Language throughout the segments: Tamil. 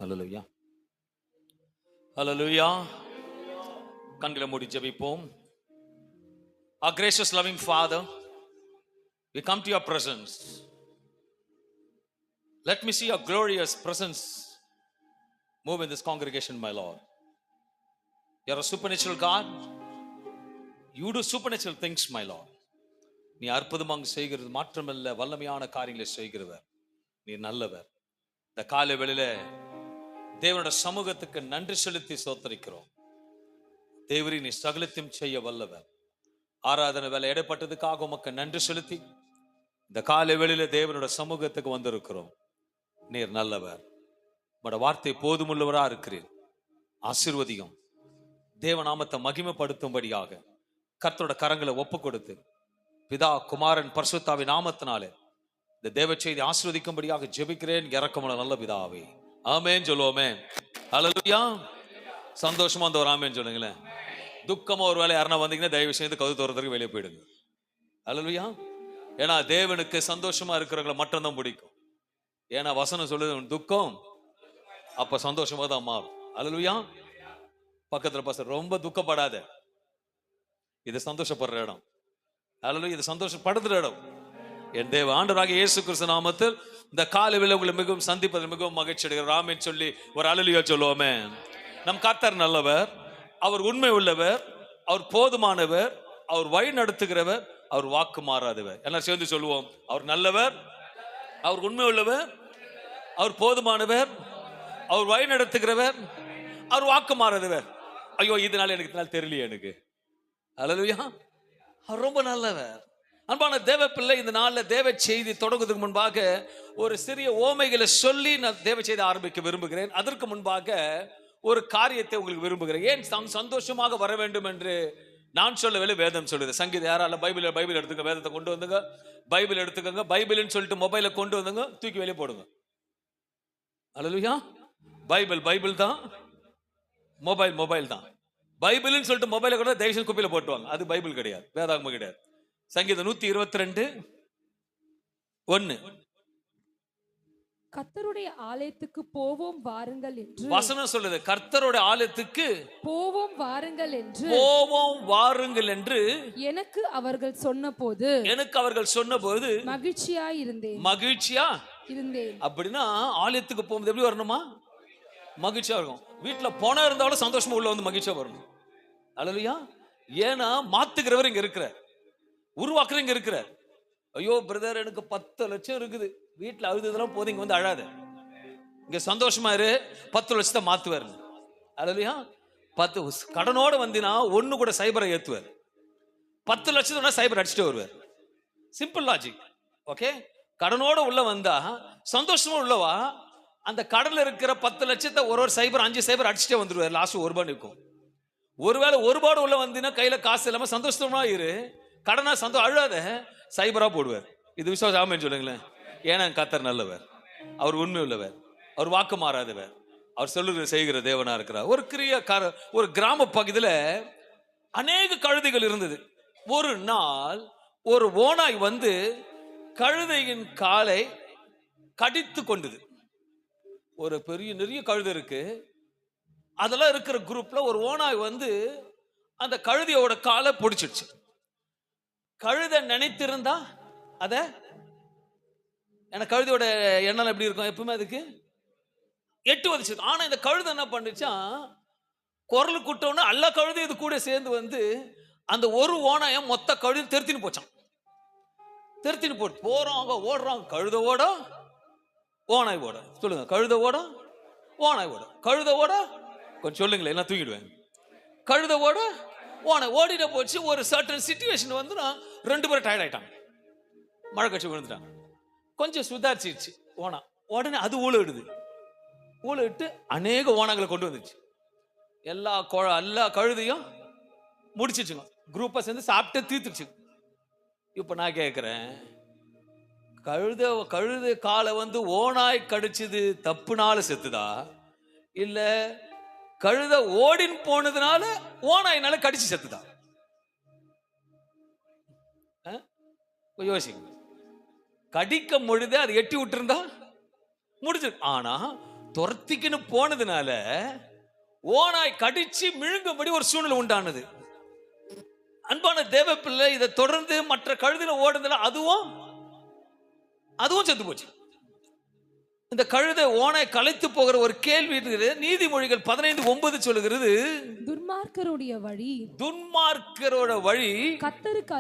ஹல்லேலூயா, ஹல்லேலூயா. கண்களை மூடி ஜெபிப்போம். Our gracious loving Father, we come to your presence. Let me see your glorious presence move in this congregation, my Lord. You are a supernatural God. You do supernatural things, my Lord. நீ அற்புதமாக செய்கிறது மாற்றமல்ல, வல்லமையான காரியங்களை செய்கிறவர். நீ நல்லவர். இந்த காலை வேளையில தேவனுடைய சமூகத்துக்கு நன்றி செலுத்தி சோத்தரிக்கிறோம். தேவரீ, நீ சகலத்தையும் செய்ய வல்லவர். ஆராதனை வேலை இடைப்பட்டதுக்காக உமக்கு நன்றி செலுத்தி இந்த காலை வேளையில தேவனுடைய சமூகத்துக்கு வந்திருக்கிறோம். நீர் நல்லவர். உம்முடைய வார்த்தை போதுமுள்ளவரா இருக்கிறீர். ஆசீர்வதியும். தேவநாமத்தை மகிமைப்படுத்தும்படியாக கர்த்தரோட கரங்களை ஒப்பு கொடுத்து பிதா குமாரன் பரிசுத்தாவின் நாமத்தினாலே இந்த தேவ செய்தி ஆசீர்வதிக்கும்படியாக ஜெபிக்கிறேன். இறக்கமுள்ள நல்ல பிதாவே, ஆமென் சொல்லுவோமே. ஹல்லேலூயா. சந்தோஷமா அந்த ஒரு ஆமென் சொல்லுங்களேன். துக்கமா ஒரு வேலை யாருன்னா வந்தீங்கன்னா தயவு செய்து கது தோறதுக்கு வெளியே போயிடுங்க. ஹல்லேலூயா. ஏன்னா தேவனுக்கு சந்தோஷமா இருக்கிறவங்களை மட்டும்தான் பிடிக்கும். ஏன்னா வசனம் சொல்லுது, துக்கம் அப்ப சந்தோஷமா தான் மாறும். ஹல்லேலூயா. பக்கத்துல பசங்க ரொம்ப துக்கப்படாத, இது சந்தோஷப்படுற இடம். ஹல்லேலூயா. இது சந்தோஷப்படுத்துற இடம். என் தேவ ஆண்டவராகிய இயேசு கிறிஸ்து நாமத்தில் இந்த காலை வேளை உங்களை மிகவும் சந்திப்பதில் மிகவும் மகிழ்ச்சி அடைகிறேன். ஆமென் சொல்லி ஒரு ஹல்லேலூயா சொல்லுவோமே. நம் கர்த்தர் நல்லவர், அவர் உண்மை உள்ளவர், அவர் போதுமானவர், அவர் வழி நடத்துகிறவர், அவர் வாக்கு மாறாதவர். எல்லாம் சேர்ந்து சொல்லுவோம். அவர் நல்லவர், அவர் உண்மை உள்ளவர், அவர் போதுமானவர், அவர் வழி நடத்துகிறவர், அவர் வாக்கு மாறாதவர். ஐயோ, இதனால எனக்கு தெரியலையே எனக்கு. ஹல்லேலூயா. அவர் ரொம்ப நல்லவர். அன்பான தேவ பிள்ளை, இந்த நாளில் தேவ செய்தி தொடங்குவதற்கு முன்பாக ஒரு சிறிய ஓமைகளை சொல்லி நான் தேவ செய்தி ஆரம்பிக்க விரும்புகிறேன். அதற்கு முன்பாக ஒரு காரியத்தை உங்களுக்கு விரும்புகிறேன். ஏன் சந்தோஷமாக வர வேண்டும் என்று நான் சொல்லவில்லை, வேதம் சொல்லுது. சங்கீதம் யாரால பைபிள் எடுத்துங்க, வேதத்தை கொண்டு வந்துங்க, பைபிள் எடுத்துக்கோங்க. பைபிள்னு சொல்லிட்டு மொபைலை கொண்டு வந்துங்க, தூக்கி வெளியே போடுங்க. ஹல்லேலூயா. பைபிள் தான், மொபைல் தான். பைபிள்னு சொல்லிட்டு மொபைலை கூட தயவுசெய்து குப்பையில போட்டுவாங்க. அது பைபிள் கிடையாது, வேதாகமம் கிடையாது. சங்கீதம் 122:1 கர்த்தருடைய ஆலயத்துக்கு போவோம் வாருங்கள் என்று வசனம் சொல்லுது. கர்த்தருடைய ஆலயத்துக்கு போவோம் வாருங்கள் என்று எனக்கு அவர்கள் சொன்னபோது மகிழ்ச்சியா இருந்தேன். அப்படின்னா ஆலயத்துக்கு போகும்போது எப்படி வரணுமா? மகிழ்ச்சியா இருக்கும். வீட்டுல போனா இருந்தாலும் சந்தோஷமா உள்ள வந்து மகிழ்ச்சியா வரணும். ஹல்லேலூயா. ஏன்னா மாத்துகிறவர் இங்க இருக்கிறார், உருவாக்குற இங்க இருக்கிறார். ஐயோ பிரதர், எனக்கு 10 லட்சம் இருக்குது, வீட்டுல அழுதுதெல்லாம் போது, இங்க வந்து அழாத, இங்க சந்தோஷமா இரு, 10 லட்சத்தை மாத்துவார். ஹல்லேலூயா. 10 கடனோட வந்தினா ஒண்ணு கூட சைபரை ஏத்துவார். 10 லட்சத்தோட சைபர் அடிச்சுட்டு வருவார். Simple logic. ஓகே. கடனோட உள்ள வந்தா சந்தோஷமா உள்ளவா அந்த கடல்ல இருக்கிற 10 லட்சத்தை ஒரு சைபர் 5 சைபர் அடிச்சுட்டே வந்துருவார். லாஸ்ட் ஒரு ரூபாய் இருக்கும். ஒருவேளை ஒரு ரூபாய் உள்ள வந்தீங்கன்னா கையில காசு இல்லாம சந்தோஷமா இரு, கடனா அழுவாத, சைபரா போடுவார். இது விசுவாசம். ஆமென் சொல்லுங்களேன். ஏன்னா கர்த்தர் நல்லவர், அவர் உண்மை உள்ளவர், அவர் வாக்கு மாறாதவர், அவர் சொல்லுகிற செய்கிற தேவனா இருக்கிறார். ஒரு கிராம பகுதியில அநேக கழுதைகள் இருந்தது. ஒரு நாள் ஒரு ஓநாய் வந்து கழுதையின் காலை கடித்து கொண்டது. ஒரு நிறைய கழுதை இருக்கு, அதெல்லாம் இருக்கிற குரூப்ல ஒரு ஓநாய் வந்து அந்த கழுதையோட காலை பிடிச்சிடுச்சு. கழுதை நினைத்திருந்தா அத, ஏன்னா கழுதையோட எண்ணம் எப்படி இருக்கும் எப்பவுமே, அதுக்கு எட்டு வதிச்சு. ஆனா இந்த கழுதை என்ன பண்ணுச்சா, குரல் கூட்டோன்னு எல்லா கழுதை இது கூட சேர்ந்து வந்து அந்த ஒரு ஓனாய மொத்த கழுதை தெருத்தின்னு போச்சான். தெருத்தின்னு போட்டு போறாங்க, ஓடுறாங்க. கழுதை ஓட, ஓனாய் ஓட. சொல்லுங்க. கழுதை ஓட, ஓனாய் ஓட. கழுதை ஓட, கொஞ்சம் சொல்லுங்களேன், எல்லாம் தூங்கிடுவேன். கழுதை ஓட, ஓனாய் ஓடிட போச்சு. ஒரு சர்டன் சிச்சுவேஷன் வந்து 2 பேரும் டயர்ட் ஆயிட்டாங்க, மழை கட்சி விழுந்துட்டாங்க. கொஞ்சம் சுதாரிச்சிருச்சு ஓனா. உடனே அது ஊழிடுது. ஊழிட்டு அநேக ஓனாங்களை கொண்டு வந்துச்சு. எல்லா கழுதையும் முடிச்சிச்சுங்க. குரூப்பா சேர்ந்து சாப்பிட்டு தீர்த்துச்சு. இப்ப நான் கேட்கிறேன், கழுதை காலை வந்து ஓனாய் கடிச்சது தப்புனால செத்துதா, இல்ல கழுதை ஓடின் போனதுனால ஓனாயினால கடிச்சு செத்துதா? யோசிங்க. கடிக்க முடியுது, அது எட்டி விட்டு இருந்தா முடிஞ்சு. ஆனா துரத்திக்கின்னு போனதுனால ஓனாய் கடிச்சு விழுங்கும்படி ஒரு சூழ்நிலை உண்டானது. அன்பான தேவ பிள்ளை, இதை தொடர்ந்து மற்ற கழுதையில ஓடுனதுல அதுவும் செத்து போச்சு. இந்த கழுதை ஓனாய் களைத்து போகிற ஒரு கேள்வி இருக்குது. நீதிமொழிகள் 15:9 சொல்லுகிறது, துன்மார்க்கரோட வழி கர்த்தருக்கு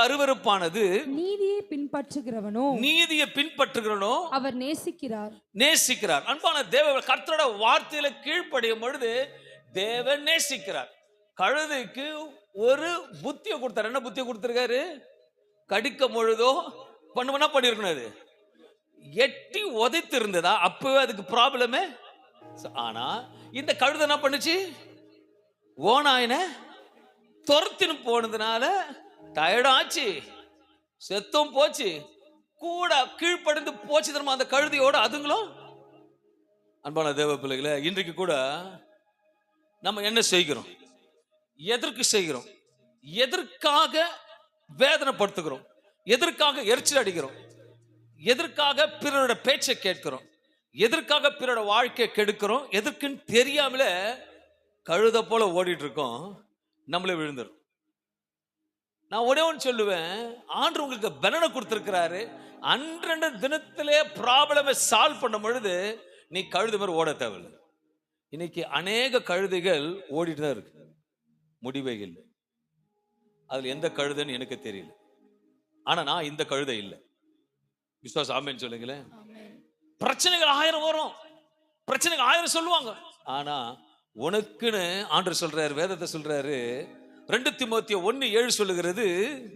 அருவருப்பானது, நீதியை பின்பற்றுகிறவனோ அவர் நேசிக்கிறார். அன்பான தேவ, கர்த்தரோட வார்த்தையில கீழ்ப்படியும் பொழுது தேவன் நேசிக்கிறார். கழுதைக்கு ஒரு புத்தியை கொடுத்தார். என்ன புத்தியை கொடுத்திருக்காரு? கடிக்கும் பொழுதோ பண்ணிருக்கணும். அது எட்டி உதைத்து இருந்ததா? அப்பவே அதுக்கு ப்ராப்ளமே. ஆனா இந்த கழுதை என்ன பண்ணுச்சு? ஓனாயின துரத்தின்னு போனதுனால டயர்டாச்சு, செத்தும் போச்சு, கூட கீழ்ப்படிந்து போச்சு. தெரியுமா அந்த கழுதையோட அதுங்களும். அன்பான தேவ பிள்ளைகளே, இன்றைக்கு கூட நம்ம என்ன செய்கிறோம்? எதற்கு செய்கிறோம்? எதற்காக வேதனைப்படுத்துகிறோம்? எதற்காக எரிச்சல் அடிக்கிறோம்? எதற்காக பிறரோட பேச்சை கேட்கிறோம்? எதற்காக பிறரோட வாழ்க்கையை கெடுக்கிறோம்? எதற்குன்னு தெரியாமல கழுத போல ஓடிட்டு இருக்கோம், நம்மளே விழுந்துடும். நான் ஒரே ஒன்று சொல்லுவேன், ஆண்டு உங்களுக்கு பலனை கொடுத்திருக்கிறாரு. அன்றண்ட தினத்திலே ப்ராப்ளமை சால்வ் பண்ணும் பொழுது நீ கழுது மாதிரி ஓட தேவையில்லை. இன்னைக்கு அநேக கழுதைகள் ஓடிட்டு தான் இருக்கு, முடிவே இல்லை. அதுல எந்த கழுதைன்னு எனக்கு தெரியல. ஆனா நான் இந்த கழுதை இல்லை. விசுவாசம் ஆமென் சொல்லுங்களேன். பிரச்சனைகள் 1000 வரும், பிரச்சனைகள் 1000 சொல்லுவாங்க. ஆனா உனக்குன்னு ஆண்டவர் சொல்றாரு, வேதத்தை சொல்றாரு. 2 தீமோத்தேயு 1:7 சொல்லுகிறது,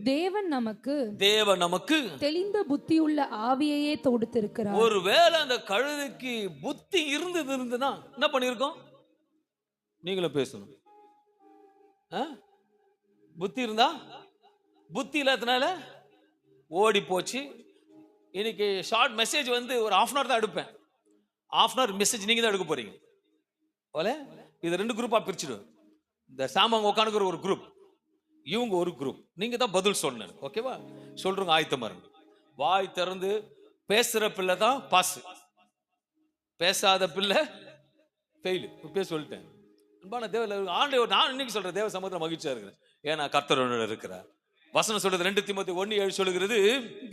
தேவன் நமக்கு தெளிந்த புத்தியுள்ள ஆவியையே கொடுத்திருக்கிறார். ஒருவேளை அந்த கழுதைக்கு புத்தி இருந்ததுன்னா என்ன பண்ணிருக்கோம்? நீங்களும் பேசணும். புத்தி இருந்தா, புத்தி இல்லாதனால ஓடி போச்சு. இன்னைக்கு ஷார்ட் மெசேஜ் வந்து ஒரு 1/2 hour தான் எடுப்பேன். 1/2 hour மெசேஜ் நீங்க தான் எடுக்க போறீங்க போல. இது 2 குரூப்பா பிரிச்சிடுவேன். இந்த சாமாங்க உட்காந்துக்கிற ஒரு குரூப், இவங்க ஒரு குரூப். நீங்க தான் பதில் சொல்லணும். ஓகேவா? சொல்றவங்க ஆயத்தமா இருங்க. வாய் திறந்து பேசுற பிள்ளை தான் பாஸ், பேசாத பிள்ளை ஃபெயில். இப்பயே சொல்லிட்டேன். அன்பான தேவ ஆண்டவர், நான் இன்னைக்கு சொல்றேன், தேவ சமூகத்துல மகிழ்ச்சியா இருக்கிறேன். ஏன்னா கர்த்தரோட இருக்கிறார். வசனம் சொல்றது 2 தீமோத்தேயு 1:7 சொல்லுகிறது,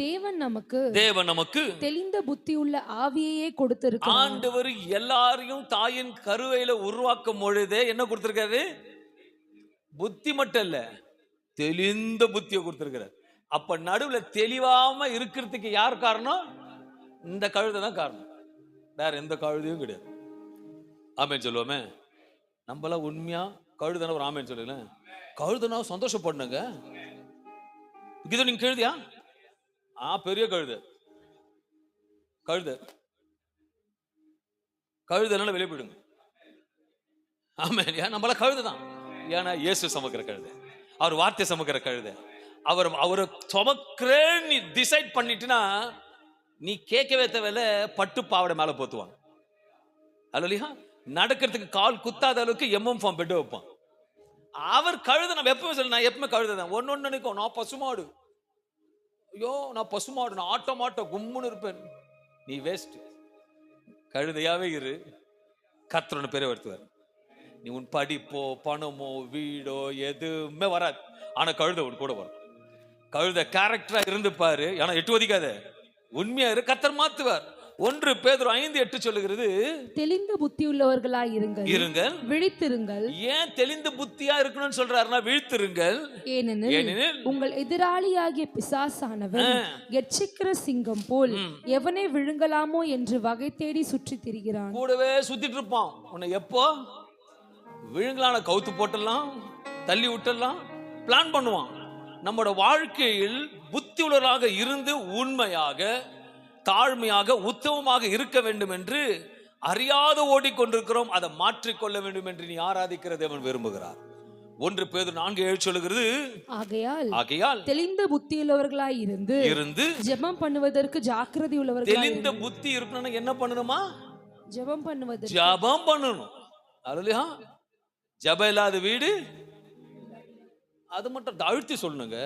தேவன் நமக்கு தெளிந்த புத்தியுள்ள ஆவியையே கொடுத்திருக்கிறார். ஆண்டவர் எல்லாரையும் தாயின் கருவையில உருவாக்கும் பொழுதே என்ன கொடுத்திருக்காரு? புத்தி மட்டும் இல்ல, தெளிந்த புத்தியை கொடுத்திருக்கிறார். அப்ப நடுவுல தெளிவாம இருக்கிறதுக்கு யார் காரணம்? இந்த கழுதை தான் காரணம், வேற எந்த கழுதையும் கிடையாது. ஆமென் சொல்லுவோமே. நம்மளாம் உண்மையா கழுதனா ஒரு ஆமென் சொல்லுங்க. கழுதனா சந்தோஷப்படணுங்க. இது நீங்க கழுதியா? பெரிய கழுதை. கழுதனால வெளியே போயிடுங்க. ஆமென். நம்மள கழுதுதான். ஏன்னா இயேசு சமக்கிற கழுதை, அவர் வார்த்தை சமக்கிற கழுதை. அவரை சுமக்கிறேன்னு நீ டிசைட் பண்ணிட்டுனா நீ கேட்கவே தேவையில்ல, பட்டு பாவடை மேல போத்துவாங்க. அல்லையா? நடக்கிறதுக்கு கால் குத்தாத அளவுக்கு எம்எம் ஃபார்ம் பெட் வைப்பான். அவர் கழுத. நான் எப்பவுமே சொல்ல, நான் எப்பவுமே கழுதான். ஒன்னு நினைக்கும், நான் பசுமாடு. ஐயோ நான் பசுமாடு, நான் ஆட்ட கும்முன்னு இருப்பேன். நீ வேஸ்ட். கழுதையாவே இரு, கர்த்தர் பேரை வருத்துவார். நீ உன் படிப்போ பணமோ வீடோ எதுவுமே வராது. ஆனா கழுதை உன் கூட வரும். கழுதை கேரக்டரா இருந்து பாரு. ஆனா 8 ஒதிக்காத, உண்மையா இரு, கர்த்தர் மாத்துவார். 1 பேதுரு 5:8 சொல்லுகிறது, தெளிந்த புத்தி உள்ளவர்களாய் இருங்கள், விழித்திருங்கள். ஏன் தெளிந்த புத்தியா இருக்கணும்னு சொல்றாருன்னா விழித்திருங்கள். ஏனெனில் உங்கள் எதிராளியாகிய பிசாசானவன் எச்சரிக்கிற சிங்கம் போல் எவனை விழுங்கலாமோ என்று வகை தேடி சுற்றி திரிகிறான். கூடவே சுத்திட்டு இருப்பான். உன்னை எப்போ விழுங்கலான கவுத்து போட்டலாம், தள்ளி விட்டலாம் பிளான் பண்ணுவான். நம்மளோட வாழ்க்கையில் புத்தி உள்ளவராக இருந்து உண்மையாக தாழ்மையாக உத்தமமாக இருக்க வேண்டும் என்று அறியாது ஓடிக்கொண்டிருக்கிறோம். அதை மாற்றிக்கொள்ள வேண்டும் என்று நீ ஆராதிக்கிற தேவன் விரும்புகிறார். 1 பேதுரு 4:7 சொல்லுகிறது, ஆகையால் தெளிந்த புத்தியுள்ளவர்களாய் இருந்து ஜெபம் பண்ணுவதற்கு ஜாக்கிரதை உள்ளவர்களாய். தெளிந்த புத்தி இருக்கணும்னா என்ன பண்ணணுமா? ஜெபம் பண்ணணும். அல்லேலூயா. ஜெபம் இல்லாத வீடு, அது மட்டும் அழுத்தி சொல்லணுங்க.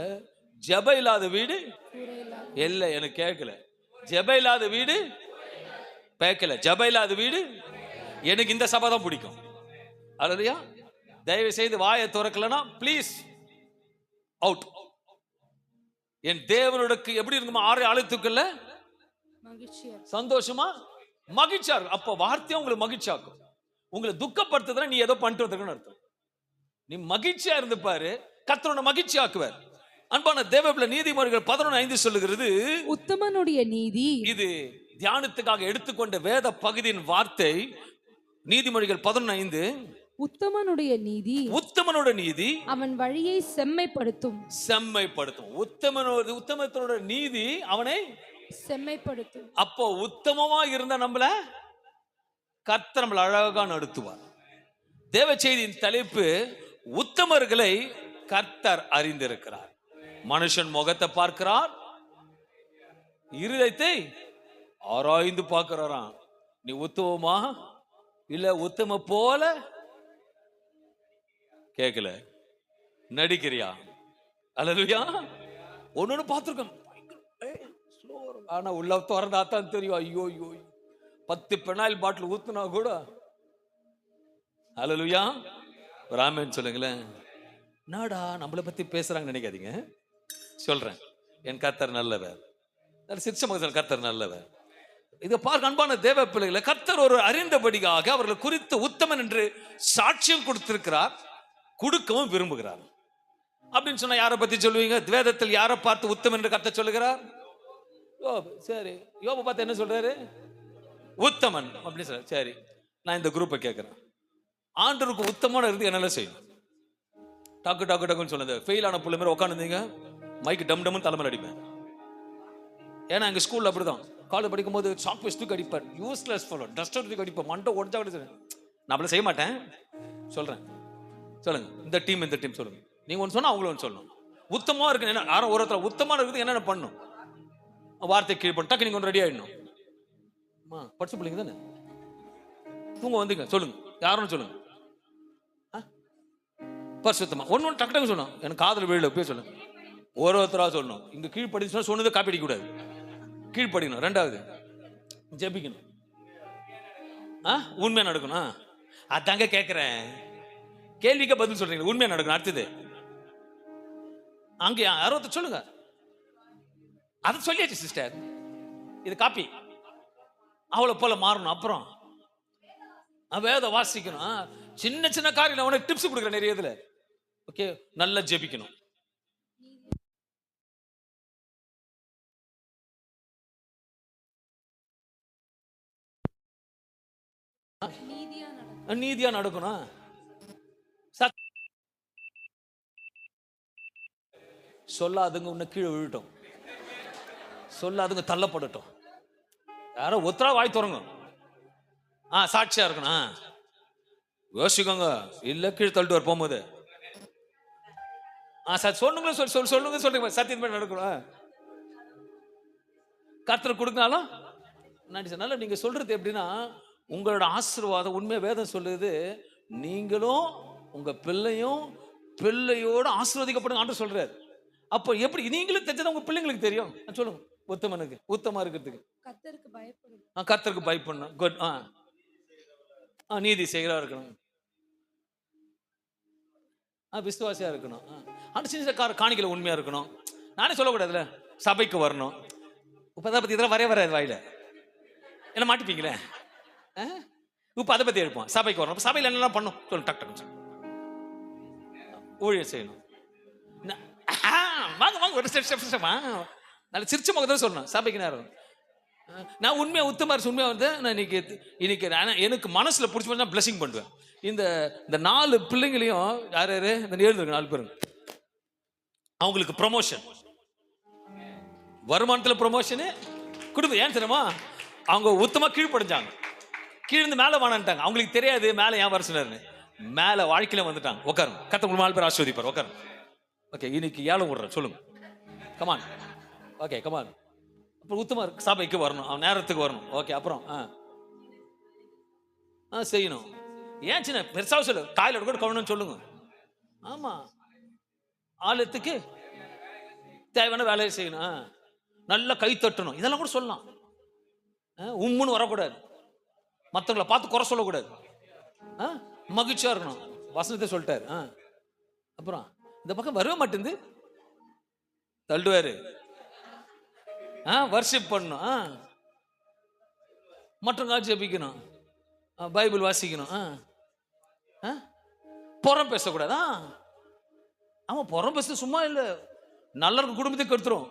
ஜெபம் இல்லாத வீடு இல்லை. எனக்கு கேட்கல. ஜெபம் இல்லாத வீடு பேக்கல ஜபைல அது வீடு. எனக்கு இந்த சபை தான் பிடிக்கும். அல்லேலூயா. தயவு செய்து வாயை திறக்கலனா ப்ளீஸ் அவுட். என் தேவனுக்கு எப்படி இருக்குமா? ஆறு ஆழத்துக்குள்ள சந்தோஷமா மகிழ்ச்சியா இருக்கும். அப்ப வார்த்தையா உங்களுக்கு மகிழ்ச்சியாக்கும். உங்களை துக்கப்படுத்துறதுனா நீ ஏதோ பண்ணிட்டு வந்திருக்கன்னு அர்த்தம். நீ மகிழ்ச்சியா இருந்து பாரு, கர்த்தர் மகிழ்ச்சி ஆக்குவார். அன்பான தேவபிள்ளை, நீதிமொழிகள் 11:5 சொல்லுகிறது, உத்தமனுடைய நீதி. இது தியானத்துக்காக எடுத்துக்கொண்ட வேத பகுதியின் வார்த்தை. நீதிமொழிகள் 11:5. உத்தமனுடைய நீதி, உத்தமனோட நீதி அவன் வழியை செம்மைப்படுத்தும். செம்மைப்படுத்தும். உத்தமத்தோட நீதி அவனை செம்மைப்படுத்தும். அப்போ உத்தமமா இருந்த நம்மள கர்த்தர் நம்மள அழகா நடத்துவார். தேவ செய்தியின் தலைப்பு, உத்தமர்களை கர்த்தர் அறிந்திருக்கிறார். மனுஷன் முகத்தை பார்க்கிறார், இருதயத்தை ஆராய்ந்து பார்க்கிறாராம். நீ உத்தமமா இல்ல உத்தம போல கேட்கல நடிக்கிறியா? அல்லேலூயா. ஒன்னொன்னு பார்த்திருக்கோம், ஆனா உள்ள திறந்தா தான் தெரியும். ஐயோ ஐயோ, 10 பெனாயில் பாட்டில் ஊத்துனா கூட. அல்லேலூயா. ஒரு ஆமென் சொல்லுங்களேன். நாடா நம்மளை பத்தி பேசுறாங்கன்னு நினைக்காதீங்க. சொல்றேன், என் கர்த்தர் நல்லவர். சிரிச்ச மகன் கர்த்தர் நல்லவர். இதை பார்க்க அன்பான தேவ பிள்ளைகளை, கர்த்தர் ஒரு அறிந்தபடியாக அவர்களை குறித்து உத்தமன் என்று சாட்சியம் கொடுத்திருக்கிறார், கொடுக்கவும் விரும்புகிறார். அப்படின்னு சொன்னா யாரை பத்தி சொல்லுவீங்க? வேதத்தில் யாரை பார்த்து உத்தமன் என்று கர்த்தர் சொல்லுகிறார்? யோபு. சரி, யோபு பார்த்து என்ன சொல்றாரு? உத்தமன் அப்படின்னு சொல்ற. சரி, நான் இந்த குரூப்பை கேட்கிறேன், ஆண்டவருக்கு உத்தமமான இருந்து என்னெல்லாம் செய்யணும்? டக்கு டக்கு டக்குன்னு சொன்னது. ஃபெயில் ஆன பிள்ளை மாதிரி உட்காந்துருந்தீங்க, மைக்கு டம் டம்னு தலைமையில் அடிப்பேன். ஏன்னா எங்கள் ஸ்கூலில் அப்படிதான். காலேஜ் படிக்கும் போது சாக் பீஸ் தூக்கி அடிப்பார், யூஸ்லெஸ் ஃபாலோ, டஸ்டர் தூக்கி அடிப்பேன், மண்டை உடஞ்சா கூட. நான் அப்படிலாம் செய்ய மாட்டேன். சொல்கிறேன், சொல்லுங்க. இந்த டீம் சொல்லுங்க. நீங்கள் ஒன்று சொன்னால் அவங்களும் ஒன்று சொல்லணும். உத்தமாக இருக்கு என்ன, யாரும் ஒருத்தர் உத்தமாக இருக்குது என்னென்ன பண்ணணும்? வார்த்தை கீழ் பண்ண டக்கு நீங்கள் ஒன்று ரெடி ஆகிடணும். படிச்சு பிள்ளைங்க தானே, தூங்க வந்தீங்க, சொல்லுங்க. யாருன்னு சொல்லுங்க. பரிசுத்தமா ஒன்னு டக்கு டக்கு சொல்லணும். எனக்கு காதல் வீடு போய் சொல்லுங்க. ஒருத்தராக சொல்லணும். இங்க கீழ்படி சொன்னதை காப்பி அடிக்க கூடாது, கீழ்படிக்கணும். ரெண்டாவது ஜெபிக்கணும். உண்மையா நடக்கணும். அதாங்க கேட்கிறேன், கேள்விக்கு பதில் சொல்றீங்க. உண்மையா நடக்கணும். அடுத்தது அங்கே 60 சொல்லுங்க. அதை சொல்லியாச்சு சிஸ்டர், இது காப்பி. அவளை போல மாறணும். அப்புறம் வேத வாசிக்கணும். சின்ன சின்ன காரியம் உனக்கு டிப்ஸ் கொடுக்குறேன் நிறைய இதுல. ஓகே, நல்லா ஜெபிக்கணும். நீதியா நடக்கணும். சொல்லாதுங்க உன்னை கீழே விழட்டும், சொல்லாதுங்க தள்ளப்படட்டும். யாரோ ஒத்தரா வாய் தொடங்கும். சாட்சியா இருக்கணும். யோசிக்கோங்க, இல்ல கீழே தள்ளிட்டு போகும்போது சொல்லுங்க சொல்லுங்க சொல்லுங்க. சத்தியமே நடக்கணும். கர்த்தர் கொடுக்கனாலும் நல்ல. நீங்க சொல்றது எப்படின்னா, உங்களோட ஆசீர்வாதம் உண்மையா வேதம் சொல்லுது, நீங்களும் உங்க பிள்ளையோட ஆசீர்வதிக்கப்படுங்க ஆண்டு சொல்றாரு. அப்போ எப்படி நீங்களும் தெரிஞ்சது உங்க பிள்ளைங்களுக்கு தெரியும். சொல்லுங்க, உத்தமனுக்கு உத்தமா இருக்கிறதுக்கு கர்த்தருக்கு பயப்படணும். குட். நீதி செய்கிறா இருக்கணும், விசுவாசியா இருக்கணும், சின்ன காணிக்கையில உண்மையா இருக்கணும். நானே சொல்லக்கூடாதுல, சபைக்கு வரணும். இப்ப அதை பத்தி இதெல்லாம் வராது வாயில, என்ன மாட்டிப்பீங்களே. இப்ப அதை பத்தி எடுப்போம். சபைக்கு வரணும், சபையில் என்னெல்லாம் பண்ணும் சொல்லு. டக் டக்கு ஊழியம் செய்யணும். வாங்க வாங்க ஒரு நல்ல சிரிச்ச முகத்தான் சொல்லணும். சபைக்கு நேரம் நான் உண்மையா உத்தமாரி உண்மையா வந்து நான் இன்னைக்கு எனக்கு மனசுல பிடிச்ச பிளஸிங் பண்ணுவேன். இந்த 4 பிள்ளைங்களையும் யார் இந்த 4 பேரும் அவங்களுக்கு ப்ரமோஷன், வருமானத்துல ப்ரமோஷனு கொடுத்து. ஏன் தெரியுமா? அவங்க உத்தமா கீழ்படிஞ்சாங்க, கீழ்ந்து மேல வானான்ட்டாங்க. அவங்களுக்கு தெரியாது மேல ஏன் வர சொன்னாருன்னு. மேல வாழ்க்கையில வந்துட்டாங்க. உட்காருங்க, கர்த்தர் 4 பேர் ஆசீர்வதிப்பார். உட்காருங்க. ஓகே, இன்னைக்கு ஏழை விடுறேன் சொல்லுங்க. கமான். Okay come on. அப்புறம் உத்தமா சபைக்கு வரணும், அவன் நேரத்துக்கு வரணும். ஓகே, அப்புறம் செய்யணும். ஏன் சின்ன பெருசாக சொல்லு, டாய்லெட் கூட கவனம்னு சொல்லுங்க. ஆமா, ஆலயத்துக்கு தேவையான வேலையை செய்யணும், நல்லா கை தட்டணும், இதெல்லாம் கூட சொல்லலாம். உம்முன்னு வரக்கூடாது. மற்றவங்களை பார்த்து குறை சொல்லக்கூடாது. மகிழ்ச்சியா இருக்கணும். வசனத்தை சொல்லிட்டாரு. அப்புறம் இந்த பக்கம் வரவே மாட்டேங்குது, தள்ளுவாரு. வர்ஷிப் பண்ணணும், மற்றவங்க ஜெபிக்கணும், பைபிள் வாசிக்கணும், புறம் பேசக்கூடாது. ஆமா, புறம் பேச சும்மா இல்லை, நல்ல குடும்பத்தை கெடுத்துரும்.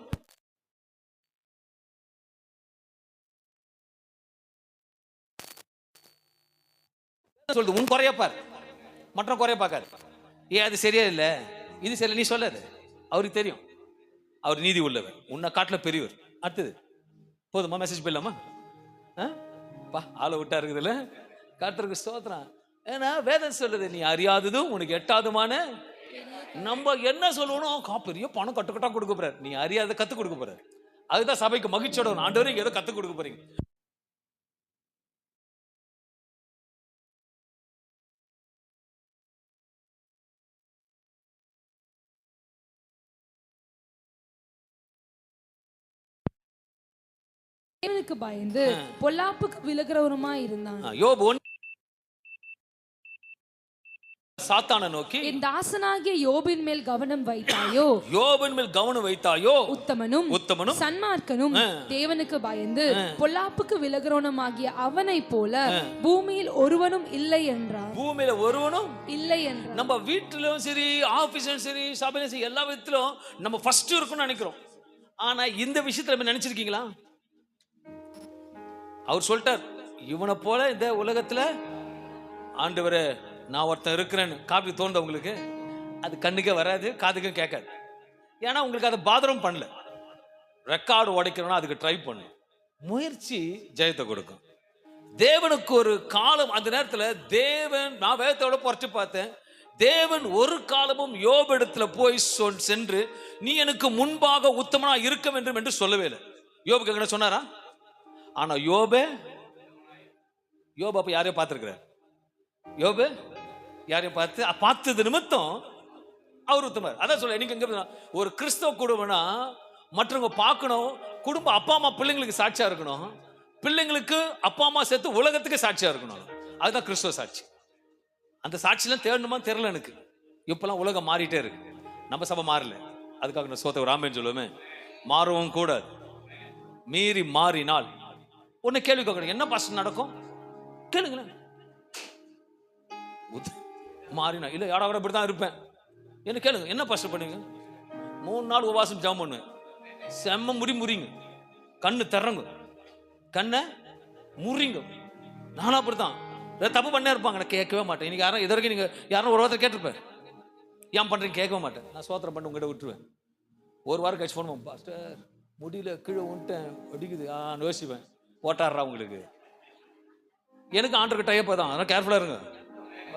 சொல்லுது, உன் குறைய பார், மற்ற குறைய பார்க்காது. ஏன் அது சரியா இல்லை, இது சரியில்லை நீ சொல்லாது. அவருக்கு தெரியும், அவர் நீதி உள்ளவர், உன்னை காட்டுல பெரியவர். அடுத்தது போதுமா? மெசேஜ் போயிடலாமா? ஆளை விட்டா இருக்குதுல்ல. கர்த்தருக்கு ஸ்தோத்திரம். ஏன்னா வேதம் சொல்லுது, நீ அறியாததும் உனக்கு எட்டாதுமான. நம்ம என்ன சொல்லணும், பெரிய பணம் கட்டுக்கட்டா கொடுக்க போறாரு, நீ அறியாத கத்து கொடுக்க போறாரு. அதுதான் சபைக்கு மகிழ்ச்சியோட ஆண்டவரே ஏதோ கத்து கொடுக்க போறீங்க. தேவனுக்கு பயந்து பொல்லாப்புக்கு விலகுறவருமா இருந்தான். யோபு சாத்தானை நோக்கி, என் தாசனாகிய யோபின் மேல் கவனம் வைத்தாயோ, யோபின் மேல் கவனம் வைத்தாயோ, உத்தமனும் சன்மார்க்கனும் தேவனுக்கு பயந்து பொல்லாப்புக்கு விலகுறவனுமாகிய அவனை போல பூமியில் ஒருவனும் இல்லை என்றார். பூமியில ஒருவனும் இல்லை என்றார். நம்ம வீட்டிலும் சரி, ஆபீஸ்லயும் சரி, சபையிலும் சரி, எல்லா விதத்திலும் நம்ம ஃபர்ஸ்ட் இருக்கும்னு நினைக்கிறோம். ஆனா இந்த விஷயத்துல நம்ம நினைச்சிருக்கீங்களா? அவர் சொல்லிட்டார், இவனை போல இந்த உலகத்துல ஆண்டவரே நான் ஒருத்தன் இருக்கிறேன்னு காப்பி தோணுது உங்களுக்கு, அது கண்ணுக்கே வராது, காதுக்கும் கேட்காது. ஏன்னா உங்களுக்கு அதை பாதரம் பண்ணல. ரெக்கார்டு உடைக்கணும்னா அதுக்கு ட்ரை பண்ணும், முயற்சி ஜெயத்தை கொடுக்கும். தேவனுக்கு ஒரு காலம், அந்த நேரத்துல தேவன், நான் வேதத்தோட புரட்சி பார்த்தேன், தேவன் ஒரு காலமும் யோபு இடத்துல போய் சென்று நீ எனக்கு முன்பாக உத்தமனா இருக்க வேண்டும் என்று சொல்லவே இல்லை. யோபுக்கு என்ன சொன்னாரா? ஆனா யோபு அப்ப யாரையும் பார்த்திருக்கிறார். யோபு யாரையும் பார்த்தது நிமித்தம் அவர் உத்தமர். அதான் சொல்ல, நீங்க ஒரு கிறிஸ்தவ குடும்பம்னா மற்றவங்க பார்க்கணும், குடும்பம் அப்பா அம்மா பிள்ளைங்களுக்கு சாட்சியா இருக்கணும், பிள்ளைங்களுக்கு அப்பா அம்மா சேர்த்து உலகத்துக்கு சாட்சியா இருக்கணும். அதுதான் கிறிஸ்தவ சாட்சி. அந்த சாட்சியெல்லாம் தேடணுமா தெரியல எனக்கு. இப்பெல்லாம் உலகம் மாறிட்டே இருக்கு, நம்ம சபை மாறல. அதுக்காக நான் சோத்த ராமன் சொல்லுவேன், மாறவும் கூட. மீறி மாறினால் ஒன்னு கேள்வி கேட்கணும், என்ன பாஸ்டர் நடக்கும் கேளுங்களேன். மாறினா இல்ல யாரா வர இப்படிதான் இருப்பேன் என்ன கேளுங்க, என்ன பாஸ்டர் பண்ணுங்க? 3 நாள் உபவாசம் ஜெபம் பண்ணுவேன், செம்ம முறிங்க, கண்ணு திறங்க, கண்ணை முறிங்க. நானும் அப்படித்தான், தப்பு பண்ணே இருப்பாங்க, நான் கேட்கவே மாட்டேன். இன்னைக்கு யாரும் இது வரைக்கும் நீங்க யாரும் ஒரு வாரத்தை கேட்டிருப்பேன், ஏன் பண்றீங்க கேட்கவே மாட்டேன். நான் சோத்திரம் பண்ணி உங்ககிட்ட விட்டுருவேன். ஒரு வாரம் கழிச்சு பண்ணுவோம், பாஸ்டர் முடியல, கீழே விட்டேன், அடிக்குது, யோசிப்பேன், ஓட்டாடுறா உங்களுக்கு. எனக்கு ஆண்டருக்கு டைப்பா தான், அதெல்லாம் கேர்ஃபுல்லா இருங்க.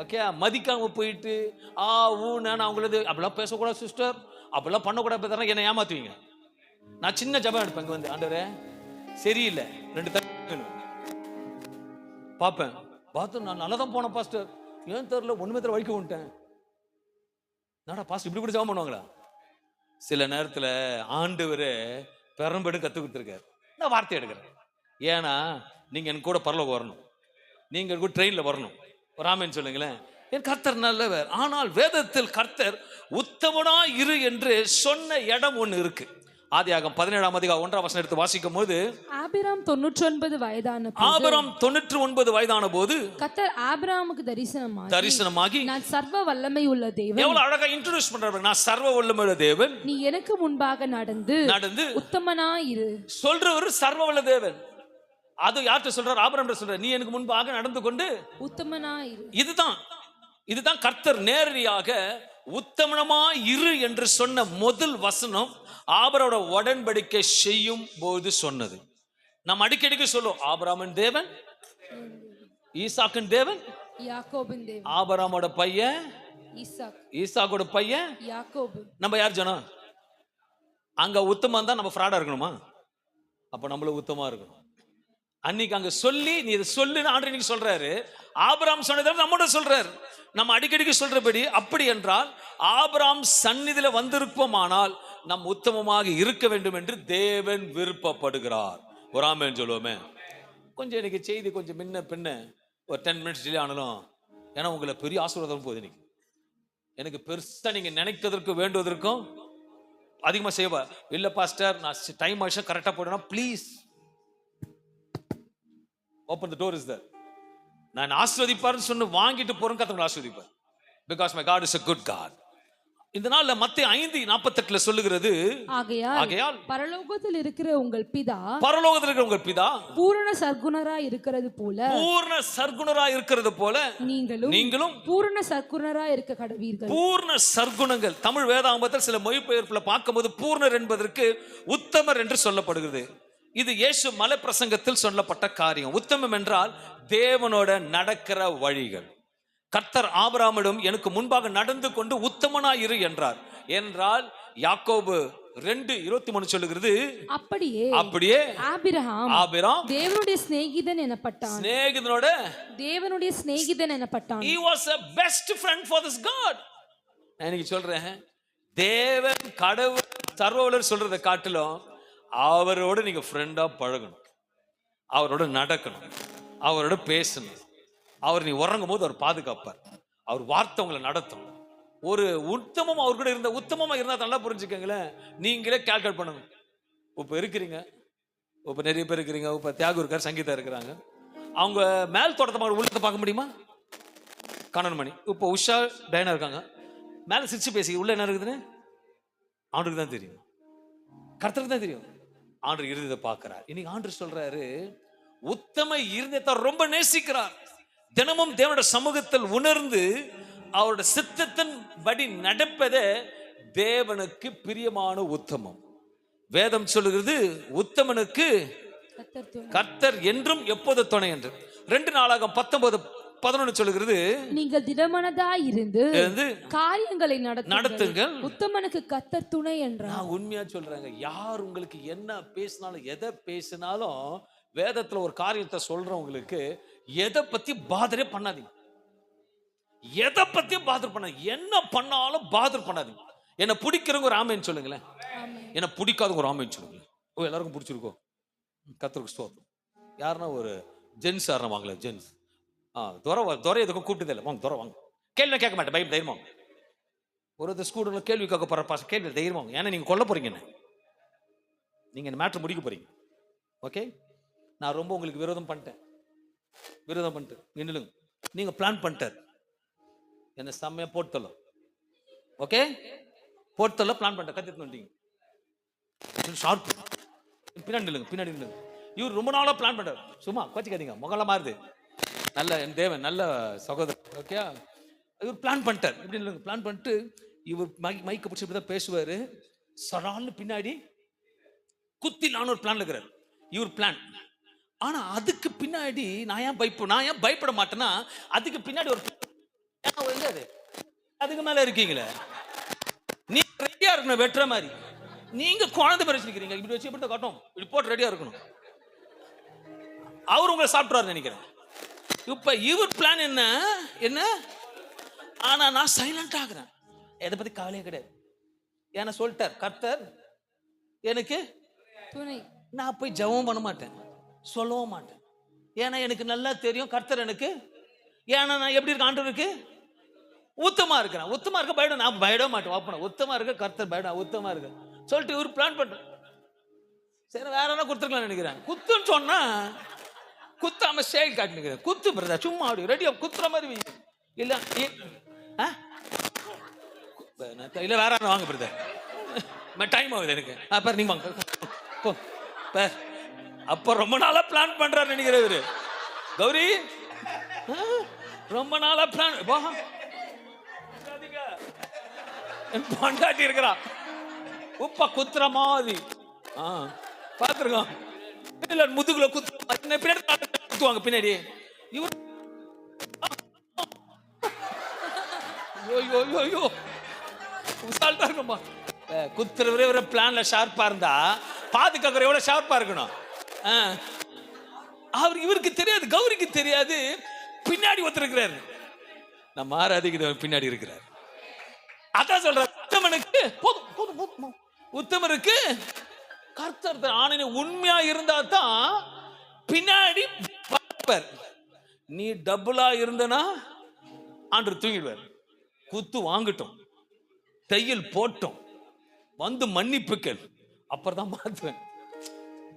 ஓகே, மதிக்காம போயிட்டு நான் அவங்களது அப்படிலாம் பேசக்கூடாது சிஸ்டர், அப்படிலாம் பண்ணக்கூடாது, என்னை ஏமாத்துவீங்க. நான் சின்ன ஜபம் எடுப்பேன், இங்க வந்து ஆண்டவரே சரியில்லை 2 தடவை பார்ப்பேன், பார்த்து நான் நல்லா தான் போனேன் பாஸ்டர், ஏன் தெரியல ஒண்ணுமே தெரியல வழிக்க விட்டேன். நாடா பாஸ்டர் இப்படி கூட ஜபம் பண்ணுவாங்களா? சில நேரத்துல ஆண்டவரே பெரம்பெடு கத்து கொடுத்துருக்காரு, நான் வார்த்தை எடுக்கிறேன். ஏன்னா நீங்க என் கூட பரலோகம் வரணும், நீங்க கூட ட்ரெயின்ல வரணும். ராமன் சொல்லுங்களேன், என் கர்த்தர் நல்லவர். ஆனால் வேதத்தில் கர்த்தர் உத்தமனா இரு என்று சொன்ன இடம் ஒண்ணு இருக்கு. ஆதியாகமம் 17ஆம் அதிகாரம் 1ஆம் வசனம் எடுத்து வாசிக்கும் போது, ஆபிராம் 99 வயதான போது கர்த்தர் ஆபிராமுக்கு தரிசனமாகி நான் சர்வ வல்லமை உள்ள தேவன். எவ்வளவு அழகா இன்ட்ரோடியூஸ் பண்றாரு, நான் சர்வ வல்லமை உள்ள தேவன், நீ எனக்கு முன்பாக நடந்து உத்தமனா இரு சொல்றவர் சர்வ வல்ல தேவன். அது யார்கிட்ட சொல்றாரு? ஆபிரகாம் சொல்றாரு, நீ எனக்கு முன்பாக நடந்து கொண்டு உத்தமனா இரு. இதுதான் கர்த்தர் நேரடியாக உத்தமனமா இரு என்று சொன்ன முதல் வசனம் ஆபிரகாமோட உடன்படிக்கை செய்யும் போது சொன்னது. நாம் அடிக்கடிக்கு சொல்லுவோம், ஆபிரகாமின் தேவன், ஈசாக்கின் தேவன், யாக்கோபின் தேவன். ஆபிரகாமோட பையன் ஈசாக், ஈசாக்கோட பையன் யாக்கோபு. நம்ம யார் ஜனம்? அங்க உத்தமம் தான் நம்ம ஃப்ராடா இருக்கணுமா? அப்ப நம்மள உத்தமா இருக்கணும். அன்னைக்கு அங்க சொல்லி நீ இதை சொல்லுன்னு ஆண்டவர் இன்னைக்கு சொல்றாரு. ஆபிரகாம் சொன்னதை நம்மோட சொல்றாரு. நம்ம அடிக்கடிக்கு சொல்றபடி அப்படி என்றால் ஆபிரகாம் சந்நிதியில வந்திருப்போமானால் நம் உத்தமமாக இருக்க வேண்டும் என்று தேவன் விருப்பப்படுகிறார். ஒரு ஆமென் சொல்லுவோமே. கொஞ்சம் எனக்கு செய்தி கொஞ்சம் முன்ன பின்ன ஒரு 10 மினிட்ஸ் டிலே ஆனாலும், ஏன்னா உங்களை பெரிய ஆசீர்வாதம் போகுது. இன்னைக்கு எனக்கு பெருசா நீங்க நினைக்கிறதற்கும் வேண்டுவதற்கும் அதிகமா செய்வா. இல்ல பாஸ்டர், நான் டைம் ஆயிடுச்சு கரெக்டா போடணும், please open the door is there. நான் ஆசீர்வதிப்பார்னு சொன்னு வாங்கிட்டு போறேன், கர்த்தர் ஆசீர்வதிப்பார். Because my God is a good God. இந்த நாள்ல மத்தேயு 5:48 சொல்லுகிறது, ஆகையால் பரலோகத்தில் இருக்கிற உங்கள் பிதா, பரலோகத்தில் இருக்கிற உங்கள் பிதா பூரண சற்குணராய் இருக்கிறது போல, பூரண சற்குணராய் இருக்கிறது போல நீங்களும் பூரண சற்குணராய் இருக்க கடவீர்கள். பூர்ண சற்குணங்கள். தமிழ் வேதாகமத்தில் சில மொழிபெயர்ப்புல பார்க்கும்போது பூர்ணர் என்பதற்கு உத்தமர் என்று சொல்லப்படுகிறது. இது இயேசு மலை பிரசங்கத்தில் சொல்லப்பட்ட காரியம். உத்தமம் என்றால் தேவனோட நடக்கிற வழிகள். கர்த்தர் ஆபிரகாமிடம் எனக்கு முன்பாக நடந்து கொண்டு உத்தமனாய் இரு என்றார். என்றால் யாக்கோபு 2:23 சொல்லுகிறது, அப்படியே ஆபிரகாம் தேவனுடைய சிநேகிதன் எனப்பட்டான். தேவனுடைய சிநேகிதன் எனப்பட்டான். He was a best friend for this God. நான் இன்னைக்கு சொல்றேன், தேவன் கடவுள் சர்வவல்லவர் சொல்றதை காட்டிலும் அவரோட நீங்க ஃப்ரெண்டா பழகணும், அவரோட நடக்கணும், அவரோட பேசணும். அவர் நீ உறங்கும் போது அவர் பாதுகாப்பார், அவர் வார்த்தை உங்களை நடத்தும். ஒரு உத்தமம் அவர் கூட இருந்த உத்தமமா இருந்தா நல்லா புரிஞ்சுக்கங்களேன். நீங்களே கால்குலேட் பண்ணுங்க. இப்ப இருக்கிறீங்க, இப்ப நிறைய பேர் இருக்கிறீங்க, இப்ப தியாகு இருக்கார், சங்கீதா இருக்கிறாங்க. அவங்க மேல் தோட்டத்தை உள்ளத்தை பார்க்க முடியுமா? கண்ணன்மணி, இப்ப உஷா, டயனா இருக்காங்க. மேல சிரிச்சு பேசி உள்ள என்ன இருக்குதுன்னு ஆண்டுக்கு தான் தெரியும், கர்த்தருக்கு தான் தெரியும். ஆண்டு இருதயத்தை பார்க்கிறார். இன்னைக்கு ஆண்டு சொல்றாரு, உத்தம இருதயத்தை ரொம்ப நேசிக்கிறார். தினமும் தேவனுடைய சமூகத்தில் உணர்ந்து அவருடைய சித்தத்தின் படி நடப்பதே தேவனுக்கு பிரியமான உத்தமம். வேதம் சொல்லுகிறது, உத்தமனுக்கு கர்த்தர் என்றும் எப்போது துணை என்று. 2 நாளாகமம் 19:11 சொல்லுகிறது, நீங்கள் திடமனதாய் இருந்து காரியங்களை நடத்துங்கள், உத்தமனுக்கு கர்த்தர் துணை என்றார். நான் உண்மையா சொல்றேங்க, யார் உங்களுக்கு என்ன பேசினாலும் எதை பேசினாலும் வேதத்துல ஒரு காரியத்தை சொல்றவங்களுக்கு எதை பத்தி பாதரே பண்ணாதீங்க. எதை பத்தி பாதர் பண்ணாதீங்க. என்ன பண்ணாலும் பாதர் பண்ணாதீங்க. என்ன பிடிக்கிறவங்க ஒரு ஆமேன்னு சொல்லுங்களேன், என்ன பிடிக்காதவங்க ஒரு ஆமேன்னு சொல்லுங்களேன். ஓ, எல்லாருக்கும் பிடிச்சிருக்கோம், கர்த்தருக்கு ஸ்தோத்திரம். யாருன்னா ஒரு ஜென்ஸ் யாருன்னா வாங்கல, ஜென்ஸ் துறை எதுக்கும் கூப்பிட்டதே இல்லை, வாங்க துறை வாங்க, கேள்வி கேட்க மாட்டேன், பயம் தைரியமா. ஒரு ஸ்கூலில் கேள்வி கேட்க போற பாச கேள்வி தைரியமா, ஏன்னா நீங்க கொல்ல போறீங்க, நீங்க இந்த மேட்ரு முடிக்க போறீங்க. ஓகே, நான் ரொம்ப உங்களுக்கு விரோதம் பண்ணிட்டேன், நின்னுங்க. நீங்க பிளான் பண்ணிட்டார் என்ன செம்மையா போட்டுத்தலாம். ஓகே, போட்டுத்தல பிளான் பண்ணிட்டேன், கத்திட்டு வந்துட்டீங்க. ஷார்ப் பின்னாடி நில்லுங்க. இவர் ரொம்ப நாளா பிளான் பண்றாரு, சும்மா கோச்சிக்காதீங்க, முகலாம் மாறுது. நல்ல என் தேவன், நல்ல சகோதரர். ஓகே, இவர் பிளான் பண்ணிட்டார். இப்படி இல்லைங்க, பிளான் பண்ணிட்டு இவர் மைக்க பிடிச்சி இப்படி தான் பேசுவாரு. சடால்னு பின்னாடி குத்திலான்னு ஒரு பிளான் இருக்கிறார் இவர் பிளான். ஆனா அதுக்கு பின்னாடி நான் ஏன் பயப்பட மாட்டேன்னா, அதுக்கு பின்னாடி ஒரு அதுக்கு மேல இருக்கீங்களே, நீங்க ரெடியா இருக்கணும். வெட்டுற மாதிரி நீங்க குழந்தை பேர் வச்சிருக்கீங்க, இப்படி வச்சு எப்படி காட்டும், இப்படி போட்டு ரெடியா இருக்கணும். அவர் உங்களை சாப்பிட்டுறாரு நினைக்கிறேன். இப்ப இவர் பிளான் என்ன, ஆனா நான் சைலண்ட் ஆகுறேன், எதை பத்தி கவலையே கிடையாது. ஏன்னா சொல்லிட்டார் கர்த்தர் எனக்கு துணை. நான் போய் ஜெபம் பண்ண மாட்டேன், சொல்லவும் மாட்டேன். ஏன்னா எனக்கு நல்லா தெரியும் கர்த்தர் எனக்கு, ஏன்னா நான் எப்படி இருக்க ஆண்டவருக்கு உத்தமா இருக்கிறேன். உத்தமா இருக்க பயட, நான் பயட மாட்டேன். வாப்பன உத்தமா இருக்க கர்த்தர் பயட, உத்தமா இருக்க சொல்லிட்டு இவர் பிளான் பண்றேன். சரி, வேற என்ன கொடுத்துருக்கலாம் நினைக்கிறேன். குத்துன்னு சொன்னா குத்தாம செயல் காட்டி நினைக்கிறேன். குத்து பிரதா, சும்மா அப்படி ரெடியா குத்துற மாதிரி இல்ல இல்ல வேற வாங்க பிரதர், டைம் ஆகுது எனக்கு. பாரு நீங்க வாங்க. அப்ப ரொம்ப நாளா பிளான் பண்றாரு நினைக்கிறவரு. கௌரி ரொம்ப நாளா பிளான் பொண்டாட்டி இருக்கிறா, உப்ப குத்துற மாதிரி பாத்துருக்கோம். முதுகுல குத்துவாங்க பின்னாடி. இவர் குத்துற பிளான்ல ஷார்ப்பா இருந்தா பாதுகாக்கிற எவ்வளவு ஷார்ப்பா இருக்கணும். இவருக்கு தெரியாது, கௌரிக்கு தெரியாது, பின்னாடி ஒருத்தர் இருக்கிறாரு. நம்ம ஆராதிக்கிறவர் பின்னாடி இருக்கிறார். அதான் சொல்ற, உத்தமனுக்கு கர்த்தர் ஆணைய உண்மையா இருந்தா தான் பின்னாடி பார்ப்பார். நீ டபுளா இருந்தனா ஆண்டவர் தூங்கிடுவார். குத்து வாங்கட்டும், தையல் போட்டோம், வந்து மன்னிப்புக்கள், அப்புறம் தான் மாத்துவேன்.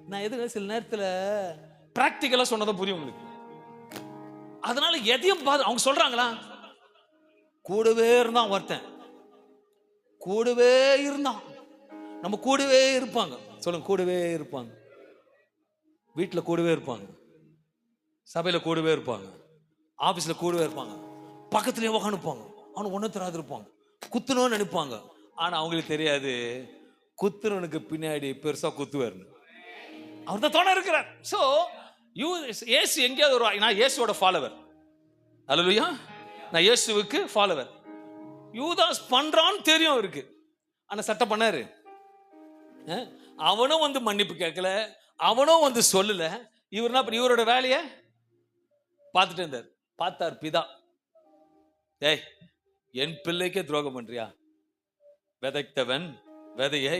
நான் எதுக்கு சில நேரத்தில் பிராக்டிக்கலா சொன்னதை புரியும் உங்களுக்கு. அதனால எதையும் பார்த்து அவங்க சொல்றாங்களா, கூடவே இருந்தான் ஒருத்தன், கூடவே இருந்தான், நம்ம கூடவே இருப்பாங்க. சொல்லுங்க, கூடவே இருப்பாங்க. வீட்டுல கூடவே இருப்பாங்க, சபையில கூடவே இருப்பாங்க, ஆபீஸ்ல கூடவே இருப்பாங்க, பக்கத்துலயே உக்காந்துப்பாங்க. அவனு ஒன்னும் தெரியாது இருப்பாங்க, குத்துணும்னு நினைப்பாங்க. ஆனா அவங்களுக்கு தெரியாது குத்துறவனுக்கு பின்னாடி பெருசா குத்துவாருன்னு. அவர் தான் துணை இருக்கிறார். சோ இயேசு எங்கேயாவது ஒரு, நான் இயேசுவோட ஃபாலோவர், அல்லேலூயா, நான் இயேசுவுக்கு ஃபாலோவர். யூதாஸ் பண்றான்னு தெரியும் அவருக்கு, ஆனா சட்டை பண்ணாரு. அவனும் வந்து மன்னிப்பு கேட்கல, அவனும் வந்து சொல்லல. இவர்னா இவரோட வேலைய பார்த்துட்டு இருந்தார். பார்த்தார் பிதா, ஏய் என் பிள்ளைக்கே துரோகம் பண்றியா? விதைத்தவன் விதையை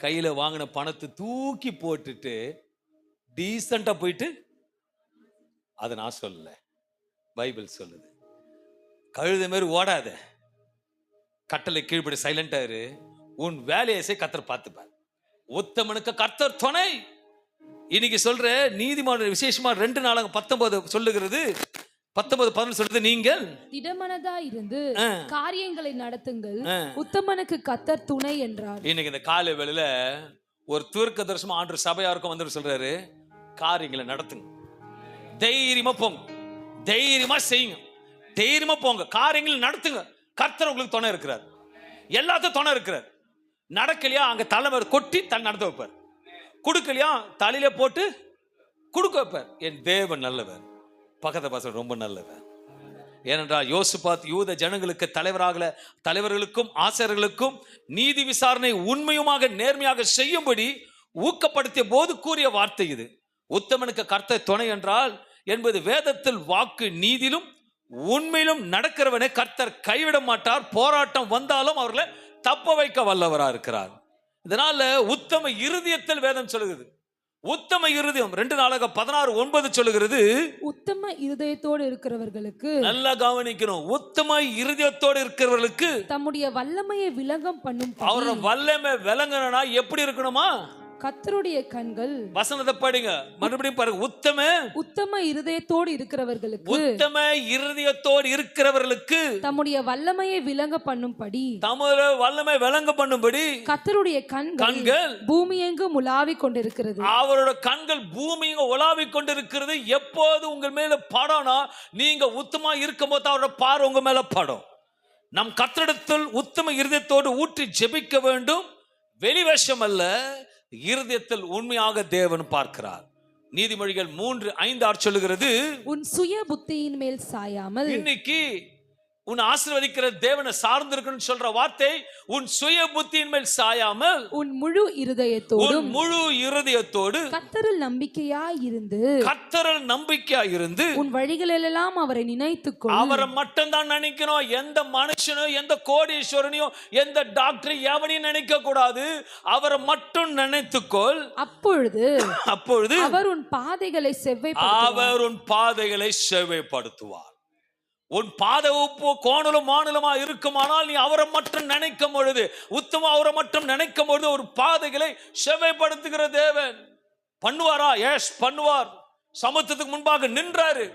கையில வாங்கின பணத்தை தூக்கி போட்டுட்டு டீசெண்டா போயிட்டு, அதை நான் சொல்லல, பைபிள் சொல்லுது. கழுத மாதிரி ஓடாத, கட்டளை கீழ்படி சைலண்டா இரு, உன் வேலையை கர்த்தர் பார்த்துப்பார். உத்தமனுக்கு கர்த்தர் துணை. இன்னைக்கு சொல்ற நீதிமான விசேஷமா 2:19 சொல்லுகிறது, 19:11 சொல்றது, நீங்கள் திடமனதா இருந்து காரியங்களை நடத்துங்கள், உத்தமனுக்கு கர்த்தர் துணை என்றார். இன்னைக்கு இந்த காலை வேளையில ஒரு தீர்க்க தரிசனமா ஆண்டவர் சபையாருக்கும் வந்து சொல்றாரு, காரியங்களை நடத்துங்க, தைரியமா போங்க, தைரியமா செய்யுங்க, தைரியமா போங்க, காரியங்களை நடத்துங்க. கர்த்தர் உங்களுக்கு துணை இருக்கிறார், எல்லாத்தையும் துணை இருக்கிறார். நடக்கலையா அங்க தலைமை கொட்டி நடத்த வைப்பார், கொடுக்கலையா தலையில போட்டு கொடுக்க வைப்பார். என் தேவன் நல்லவர், பக்கத்தை பாச ரொம்ப நல்லவர். ஏனென்றால் யோசுபாத் யூத ஜனங்களுக்கு தலைவர்களுக்கும் ஆசாரியர்களுக்கும் நீதி விசாரணை உண்மையுமாக நேர்மையாக செய்யும்படி ஊக்கப்படுத்திய போது கூறிய வார்த்தை இது. உத்தமனுக்கு கர்த்தர் துணை என்றால் என்பது வேதத்தில் வாக்கு. நீதியிலும் உண்மையிலும் நடக்கிறவனை கர்த்தர் கைவிட மாட்டார். போராட்டம் வந்தாலும் அவர்களை தப்ப வைக்க வல்லவரா இருக்கிறார். இதனால உத்தம இருதயத்தில் வேதம் சொல்லுகிறது, உத்தம இருதயம் 2:16 சொல்லுகிறது, உத்தம இருதயத்தோடு இருக்கிறவர்களுக்கு, நல்லா கவனிக்கணும், உத்தம இருதயத்தோடு இருக்கிறவர்களுக்கு தம்முடைய வல்லமையை விளங்கம் பண்ணும். அவரோட வல்லமை விளங்கணும்னா எப்படி இருக்கணுமா? கர்த்தருடைய கண்கள், வசனத்தை படிங்க மறுபடியும் பாருங்க, உத்தம இருதயத்தோடு இருக்கிறவர்களுக்கு, உத்தம இருதயத்தோடு இருக்கிறவர்களுக்கு தம்முடைய வல்லமையை விளங்க பண்ணும்படி, தம்முடைய வல்லமை விளங்க பண்ணும்படி கர்த்தருடைய கண்கள் பூமி எங்கும் உலாவிக் கொண்டிருக்கிறது. அவரோட கண்கள் பூமி எங்கும் உலாவிக் கொண்டிருக்கிறது. எப்போது உங்கள் மேல படம்னா, நீங்க உத்தமா இருக்கும் போது அவரோட பார்வை உங்க மேல படும். நம் கர்த்தரிடத்தில் உத்தம இருதயத்தோடு ஊற்றி ஜெபிக்க வேண்டும், வெளிவேஷம் அல்ல, இருதயத்தில் உண்மையாக தேவன் பார்க்கிறார். நீதிமொழிகள் 3:5 சொல்லுகிறது, உன் சுய புத்தியின் மேல் சாயாமல். இன்னைக்கு உன் ஆசீர்வதிக்கிற தேவனை சார்ந்திருக்கணும் சொல்ற வார்த்தை, உன் சுய புத்தியின் மேல் சாயாமல் உன் முழு இருதயத்தோடு கர்த்தரில் நம்பிக்கையாய் இருந்து உன் வழிகளெல்லாம் அவரை நினைத்துக்கொள். அவரை மட்டும் தான் நினைக்கணும். எந்த மனுஷனும் எந்த கோடீஸ்வரனையும் எந்த டாக்டர் எவனையும் நினைக்க கூடாது, அவரை மட்டும் நினைத்துக்கொள். அப்பொழுது அவர் உன் பாதைகளை செவ்வைப்படுத்துவார். உன் பாதை உப்பு கோணலும் மாநிலமா இருக்குமானால் நீ அவரை மட்டும் நினைக்கும் பொழுது, உத்தம அவரை மட்டும் நினைக்கும் பொழுது ஒரு பாதைகளை செவ்வைப்படுத்துகிற தேவன் பண்ணுவாரா? எஸ் பண்ணுவார். சமுத்திரத்துக்கு முன்பாக நின்றாரு,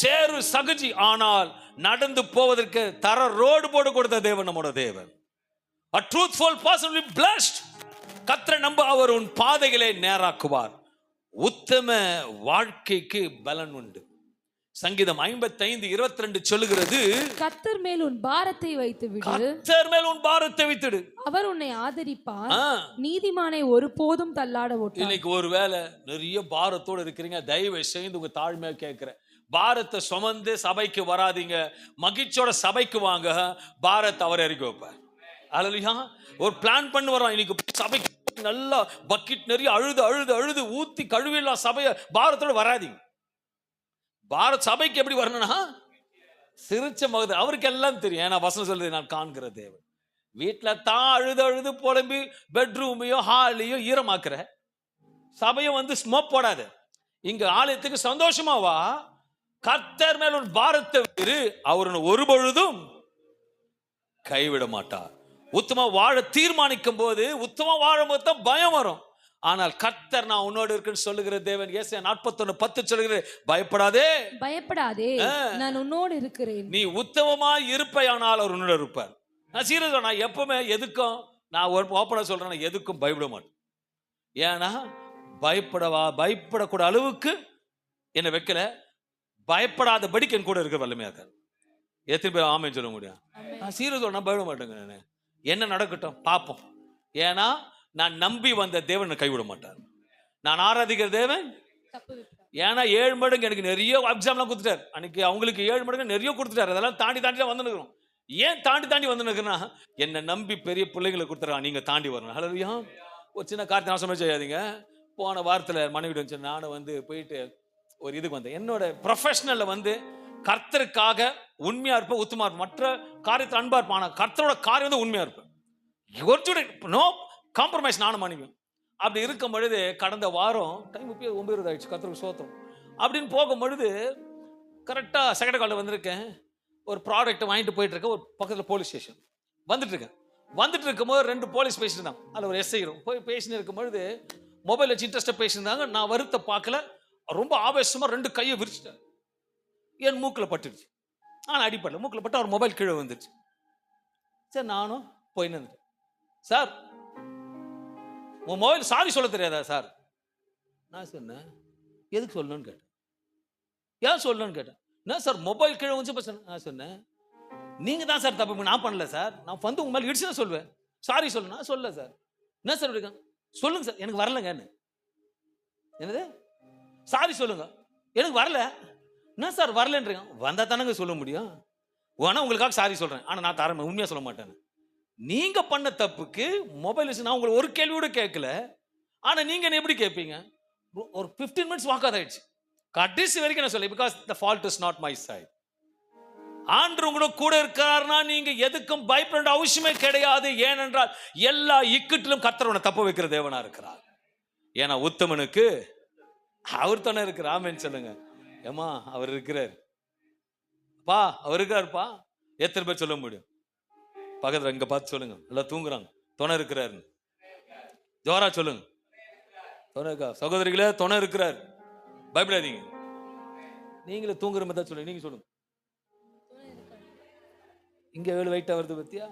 சேரு சகஜி, ஆனால் நடந்து போவதற்கு தர ரோடு போட்டு கொடுத்த தேவன் நம்மோட தேவன். A truthful person will be blessed. கர்த்தரை நம்ப, அவர் உன் பாதைகளை நேராக்குவார். உத்தம வாழ்க்கைக்கு பலன் உண்டு. சங்கீதம் 55:22 சொல்லுகிறது, கர்த்தர் மேல் உன் பாரத்தை வைத்து விடு, கர்த்தர் மேல் உன் பாரத்தை வைத்து, அவர் உன்னை ஆதரிப்பார், நீதிமானை ஒருபோதும் தள்ளாட ஓட்டார். இன்னைக்கு ஒருவேளை நிறைய பாரத்தோடு இருக்கிறீங்க, தயவு செய்து உங்க தாழ்மையா கேட்கிறேன், பாரத்தை சுமந்து சபைக்கு வராதீங்க, மகிழ்ச்சியோட சபைக்கு வாங்க, பாரத்தை அவர் இறக்கி வைப்பார். அல்லேலூயா. ஒரு பிளான் பண்ணி வரோம், இன்னைக்கு சபைக்கு நல்லா பக்கெட் நிறைய அழுது ஊத்தி கழுவிடலாம் சபைய, பாரத்தோட வராதீங்க. பாரத் சபைக்கு எப்படி வரணும்னா சிரிச்ச மகது, அவருக்கு எல்லாம் தெரியும். ஏன்னா வசனம் சொல்றது, நான் காண்கிற தேவன். வீட்டுல தான் அழுது புலம்பி பெட்ரூமையோ ஹாலையோ ஈரமாக்குற, சபையும் வந்து ஸ்மோக் போடாது. இங்க ஆலயத்துக்கு சந்தோஷமா வா, கர்த்தர் மேல் உன் பாரத்தை விரு, அவர் ஒரு பொழுதும் கைவிட மாட்டார். உத்தம வாழ தீர்மானிக்கும் போது, உத்தம வாழும் போது தான் பயம் வரும். ஆனால் கர்த்தர் நான் உன்னோடு இருக்குன்னு சொல்லுகிற தேவன். ஏசாயா 41:10 சொல்லுகிற, பயப்படாதே, பயப்படாதே, நான் உன்னோடு இருக்கிறேன். நீ உத்தமமா இருப்பையானால் அவர் உன்னோட இருப்பார். நான் சீரியஸா, நான் எப்பவுமே எதுக்கும், நான் ஓப்பனா சொல்றேன், எதுக்கும் பயப்பட மாட்டேன். ஏன்னா பயப்படக்கூட அளவுக்கு என்ன வைக்கல, பயப்படாதபடிக்கு என் கூட இருக்க வல்லமையா இருக்காரு. எத்தனை பேர் ஆமென் சொல்ல முடியும்? நான் சீரியஸா, நான் பயப்பட மாட்டேங்க. நான் என்ன நடக்கட்டும் பார்ப்போம். ஏன்னா நான் நம்பி வந்த தேவன் கைவிட மாட்டார். நான் ஆராதிக்கிற தேவன். ஏன்னா 7 மடங்கு எனக்கு நிறைய எக்ஸாம்லாம் கொடுத்துட்டார். அன்னைக்கு அவங்களுக்கு 7 மடங்கு நிறைய கொடுத்துட்டார். அதெல்லாம் தாண்டி தான் வந்துருக்கிறோம். ஏன் தாண்டி வந்துருக்குன்னா, என்னை நம்பி பெரிய பிள்ளைங்களை கொடுத்துறா, நீங்க தாண்டி வரணும். ஹல்லேலூயா. ஒரு சின்ன காரியத்தை நாசமே செய்யாதீங்க. போன வாரத்தில் மனைவி வந்துச்சு, நானும் போயிட்டு ஒரு இதுக்கு வந்தேன். என்னோட ப்ரொஃபஷனல்ல கர்த்தருக்காக உண்மையா இருப்பேன், உத்தமா இருப்பேன். மற்ற காரியத்தில் அன்பா இருப்பேன். ஆனால் கர்த்தரோட காரியம் உண்மையா இருப்பேன். No compromise. நானும் மனைவி அப்படி இருக்கும் பொழுது, கடந்த வாரம் டைம் 9 ஆயிடுச்சு, கர்த்தருக்கு சோத்திரம். அப்படின்னு போகும் பொழுது கரெக்டாக செகண்ட் காலில் வந்திருக்கேன். ஒரு ப்ராடக்ட் வாங்கிட்டு போயிட்டு இருக்கேன். ஒரு பக்கத்தில் போலீஸ் ஸ்டேஷன் வந்துட்டு இருக்கும்போது 2 போலீஸ் பேசியிருந்தாங்க. அதில் ஒரு எஸ்ஐ போய் பேசின்னு இருக்கும் பொழுது மொபைல் வச்சு இன்ட்ரெஸ்டாக பேசியிருந்தாங்க. நான் வருத்த பார்க்கல, ரொம்ப ஆவேசமாக 2 கையை விரிச்சிட்டேன். என் மூக்கில் பட்டுடுச்சு. ஆனால் அடிப்படல, மூக்கில் பட்டு அவர் மொபைல் கீழே வந்துடுச்சு. சரி, நானும் போயின்னு இருந்தேன். சார், உன் மொபைல் சாரி சொல்ல தெரியாதா சார்? நான் சொன்னேன், எதுக்கு சொல்லணும்னு கேட்டேன். ஏன் சொல்லணும்னு கேட்டேன். என்ன சார் மொபைல் கீழே வந்து நான் சொன்னேன், நீங்க தான் சார் தப்பு, நான் பண்ணல சார். நான் உங்க மேலே இடிச்சுதான் சொல்வேன். சாரி சொல்லு. நான் சொல்ல சார். என்ன சார் இருக்காங்க, சொல்லுங்க சார், எனக்கு வரலங்க. என்னது சாரி சொல்லுங்க, எனக்கு வரல. என்ன சார் வரலன்றீங்க? வந்தா தானங்க சொல்ல முடியும். வேணா உங்களுக்காக சாரி சொல்றேன், ஆனா நான் தர உண்மையா சொல்ல மாட்டேன். நீங்க பண்ண தப்புக்கு மொபைல் வச்சு நான் உங்களை ஒரு கேள்வி கூட கேட்கல. ஆனா நீங்க என்ன எப்படி கேட்பீங்க? ஒரு 15 மினிட்ஸ் வாக்காத ஆயிடுச்சு. கடைசி வரைக்கும் நான் சொல்ல, because the fault is not my side. ஆண்டவர் உங்களோட கூட இருக்காருன்னா நீங்க எதுக்கும் பயப்பட அவசியமே கிடையாது. ஏனென்றால் எல்லா இக்கட்டிலும் கர்த்தர் உன்னை தப்ப வைக்கிற தேவனா இருக்கிறார். ஏன்னா உத்தமனுக்கு அவர் தானே இருக்கிறார். ஆமென் சொல்லுங்க. ஏமா அவர் இருக்கிறார் பா, அவர் இருக்காருப்பா. எத்தனை பேர் சொல்ல முடியும்? பக்கத்துல இங்க பார்த்து சொல்லுங்க, எல்லாம் தூங்குறாங்க, துணை இருக்கிறாரு. ஜோரா சொல்லுங்க, துணை இருக்கா? சகோதரிகளே, துணை இருக்கிறார். பயப்படாதீங்க. நீங்களே தூங்குற மாதிரி தான் சொல்லுங்க. நீங்க சொல்லுங்க. இங்க வேலை வெயிட்டா வருது பத்தியா?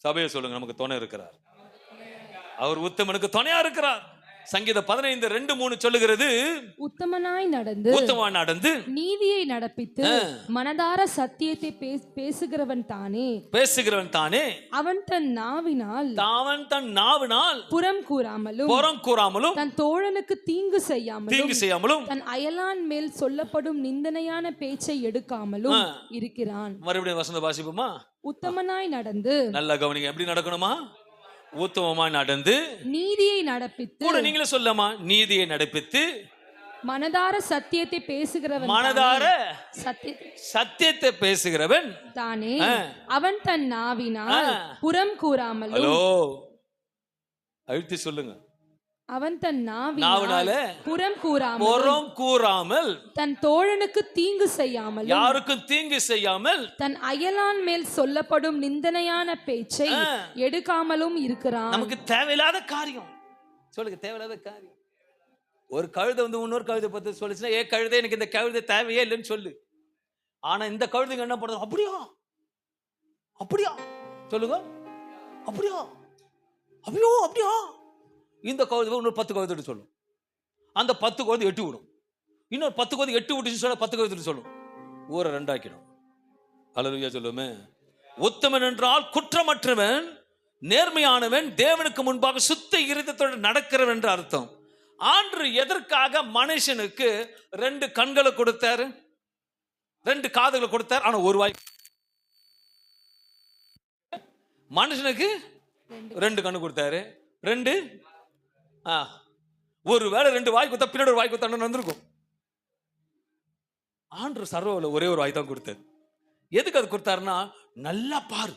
சபையை சொல்லுங்க, நமக்கு துணை இருக்கிறார். அவர் உத்தமனுக்கு துணையா இருக்கிறார். சங்கீதம் 15:2-3 சொல்லுகிறது, உத்தமனாய் நடந்து நீதியை நடப்பித்து மனதார சத்தியத்தை பேசுகிறவன் தானே அவன் தன் நாவினால் புறம் கூறாமலும் தன் தோழனுக்கு தீங்கு செய்யாமலும் தன் அயலான் மேல் சொல்லப்படும் நிந்தனையான பேச்சை எடுக்காமலும் இருக்கிறான். மறுபடியும் வசந்த வாசிப்புமா. உத்தமனாய் நடந்து, நல்லா கவனிங்க, எப்படி நடக்கணுமா? உத்தமமா நடந்து நீதியை நடப்பித்து, கூட நீங்களே சொல்லமா, நீதியை நடப்பித்து மனதார சத்தியத்தை பேசுகிறவன் சத்தியத்தை பேசுகிறவன் தானே அவன் தன் நாவினால் புறம் கூறாமலும். ஹலோ, அழுத்தி சொல்லுங்க. அவன் தன் நாவினால புறம் கூறாமல் தன் தோழனுக்கு தீங்கு செய்யாமல், யாருக்கும் தீங்கு செய்யாமல், தன் அயலான் மேல் சொல்லப்படும் நிந்தனையான பேச்சை எடுக்காமலும் இருக்கிறான். நமக்கு தேவையில்லாத காரியம் சொல்லுங்க, தேவையில்லாத காரியம். ஒரு கழுதை இன்னொரு கழுதை பத்தி சொல்லுச்சுன்னா, ஏ கழுதை, எனக்கு இந்த கழுதை தேவையே இல்லைன்னு சொல்லு. ஆனா இந்த கழுதைங்க என்ன பண்ணுது? அப்படியா சொல்லுங்க, அப்படியா இந்த கழுதை இன்னொரு 10 கழுதை சொல்லும். அந்த 10 கழுதை 8 விடும். இன்னொரு 10 கழுதை 8 விட்டு சொல்ல 10 கழுதை சொல்லும். ஊரை 2 ஆக்கிடும். அல்லேலூயா சொல்லுமே. உத்தமன் என்றால் குற்றமற்றவன், நேர்மையானவன், தேவனுக்கு முன்பாக சுத்த இருதயத்தோடு நடக்கிறவன் என்று அர்த்தம். ஆண்டவர் எதற்காக மனுஷனுக்கு 2 கண்களை கொடுத்தாரு, 2 காதுகளை கொடுத்தார், ஆனா ஒரு வாய்? மனுஷனுக்கு 2 கண்ணு கொடுத்தாரு, 2 ஒரு வேளை 2 வாய் கொடுத்தா பின்னாடி ஒரு வாய் கொடுத்தா வந்திருக்கும். ஆண்டவர் சர்வல ஒரே ஒரு வாய் தான் கொடுத்தாரு. எதுக்கு அது கொடுத்தாருன்னா, நல்லா பாரு,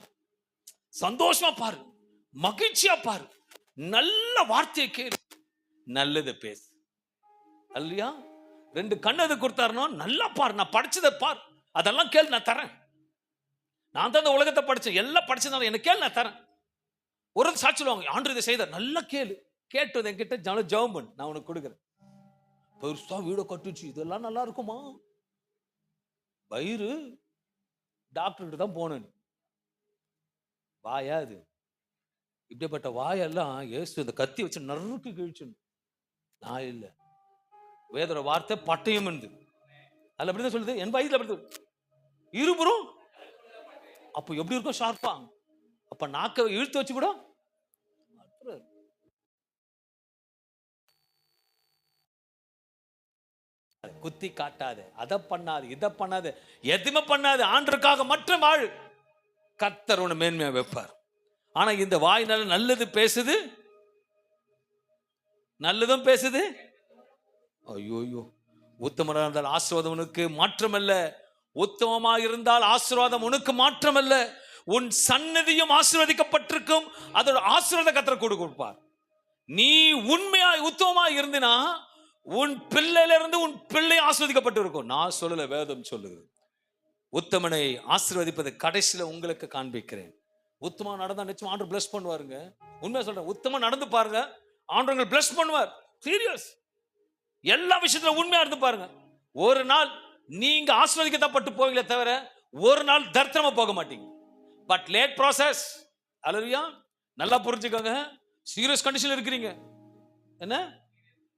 சந்தோஷமா பாரு, மகிழ்ச்சியா பாரு, நல்ல வார்த்தையை கேளு, நல்லதை பேசு. அல்லையா? 2 கண்ணு எது கொடுத்தாருனோ, நல்லா பாரு, நான் படிச்சதை பார், அதெல்லாம் கேள், நான் தரேன். நான் தான் இந்த உலகத்தை படிச்சேன், எல்லாம் படிச்சதால என்ன கேள், நான் தரேன். ஒரு சாட்சி சொல்லுவாங்க, ஆண்டவர் இதை செய்தார், நல்லா கேளு, கேட்டு என்கிட்ட ஜெபம் பண்ணு, நான் உனக்கு கொடுக்குறேன். பெருசா வீட கட்டுச்சு, இதெல்லாம் நல்லா இருக்குமா? வயிறு டாக்டர்கிட்ட தான் போனேன். வாயா அது? இப்படிப்பட்ட வாயெல்லாம் இயேசு இந்த கத்தி வச்சு நறுக்கு கிழிச்சு. நான் இல்லை, வேதோட வார்த்தை பட்டயம் இருந்து அதுல அப்படிதான் சொல்லுது, என் வயதுல அப்படி இருபுறம். அப்போ எப்படி இருக்கும் ஷார்ப்பா? அப்ப நாக்க இழுத்து வச்சு கூட குத்தி காட்டாது, அதை பண்ணாது, இதை பண்ணாது, எதுவுமே பண்ணாது. ஆண்டருக்காக மட்டும் வாழ், கர்த்தர் உன்னை மேன்மையா வைப்பார். ஆனா இந்த வாயினால நல்லது பேசுது, நல்லதும் பேசுது. ஐயோ, உத்தமராக இருந்தால் ஆசீர்வாதம் உனக்கு மாற்றமல்ல, உத்தமமாக இருந்தால் ஆசீர்வாதம் உனக்கு மாற்றமல்ல, உன் சன்னதியும் ஆசீர்வதிக்கப்பட்டிருக்கும், அதோட ஆசீர்வாத கர்த்தர் கொடுப்பார். நீ உண்மையாய் உத்தமமாய் இருந்தினா உன் பிள்ளையில இருந்து உன் பிள்ளை ஆசீர்வதிக்கப்பட்டு இருக்கும். நான் சொல்லல, வேதம் சொல்லுது. உத்தமனை ஆசீர்வதிப்பது கடைசியில உங்களுக்கு காண்பிக்கிறேன். உத்தமா நடந்தா நிச்சயம் ஆண்டவர் பிளஸ் பண்ணுவாருங்க. உண்மையா சொல்றேன், உத்தமா நடந்து பாருங்க, ஆண்டவர் பிளஸ் பண்ணுவார். சீரியஸ், எல்லா விஷயத்துல உண்மையா இருந்து பாருங்க. ஒரு நாள் நீங்க ஆசீர்வதிக்கப்பட்டு போவீங்களே தவிர ஒரு நாள் தர்த்தமா போக மாட்டீங்க. But late process. அல்லேலூயா. நல்லா புரிஞ்சுக்கோங்க. சீரியஸ் கண்டிஷன்ல இருக்கிறீங்க, என்ன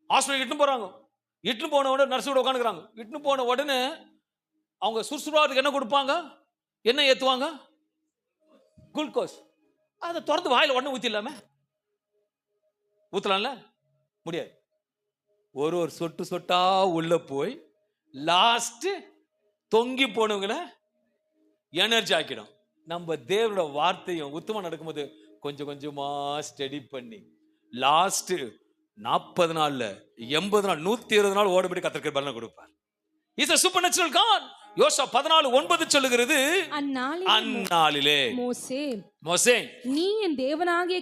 ஹாஸ்பிட்டல் இட்டுன்னு போறாங்க, இட்டுன்னு போன உடனே நர்ஸ் கூட உட்காந்துக்கிறாங்க. இட்டுன்னு போன உடனே அவங்க சுறுசுறுவாதுக்கு என்ன கொடுப்பாங்க? என்ன ஏத்துவாங்க? குளுக்கோஸ். அதை திறந்து வாயில உடனே ஊத்திடலாமே? ஊத்தலாம்ல? முடியாது. ஒரு ஒரு சொட்டு சொட்டா உள்ள போய் லாஸ்ட் தொங்கி போனவங்களை எனர்ஜி ஆக்கிடும். நம்ம தேவனோட வார்த்தையும் உத்தமம் நடக்கும்போது கொஞ்சம் கொஞ்சமா ஸ்டடி பண்ணி லாஸ்ட் 40 நாள்ல 80 நாள் 120 நாள் ஓடபடி கர்த்தருக்கு பலன் கொடுப்பார். Is a supernatural God. யோசுவா 14:9 சொல்லுகிறது, அந்நாளிலே மோசே நீ என் தேவனாகிய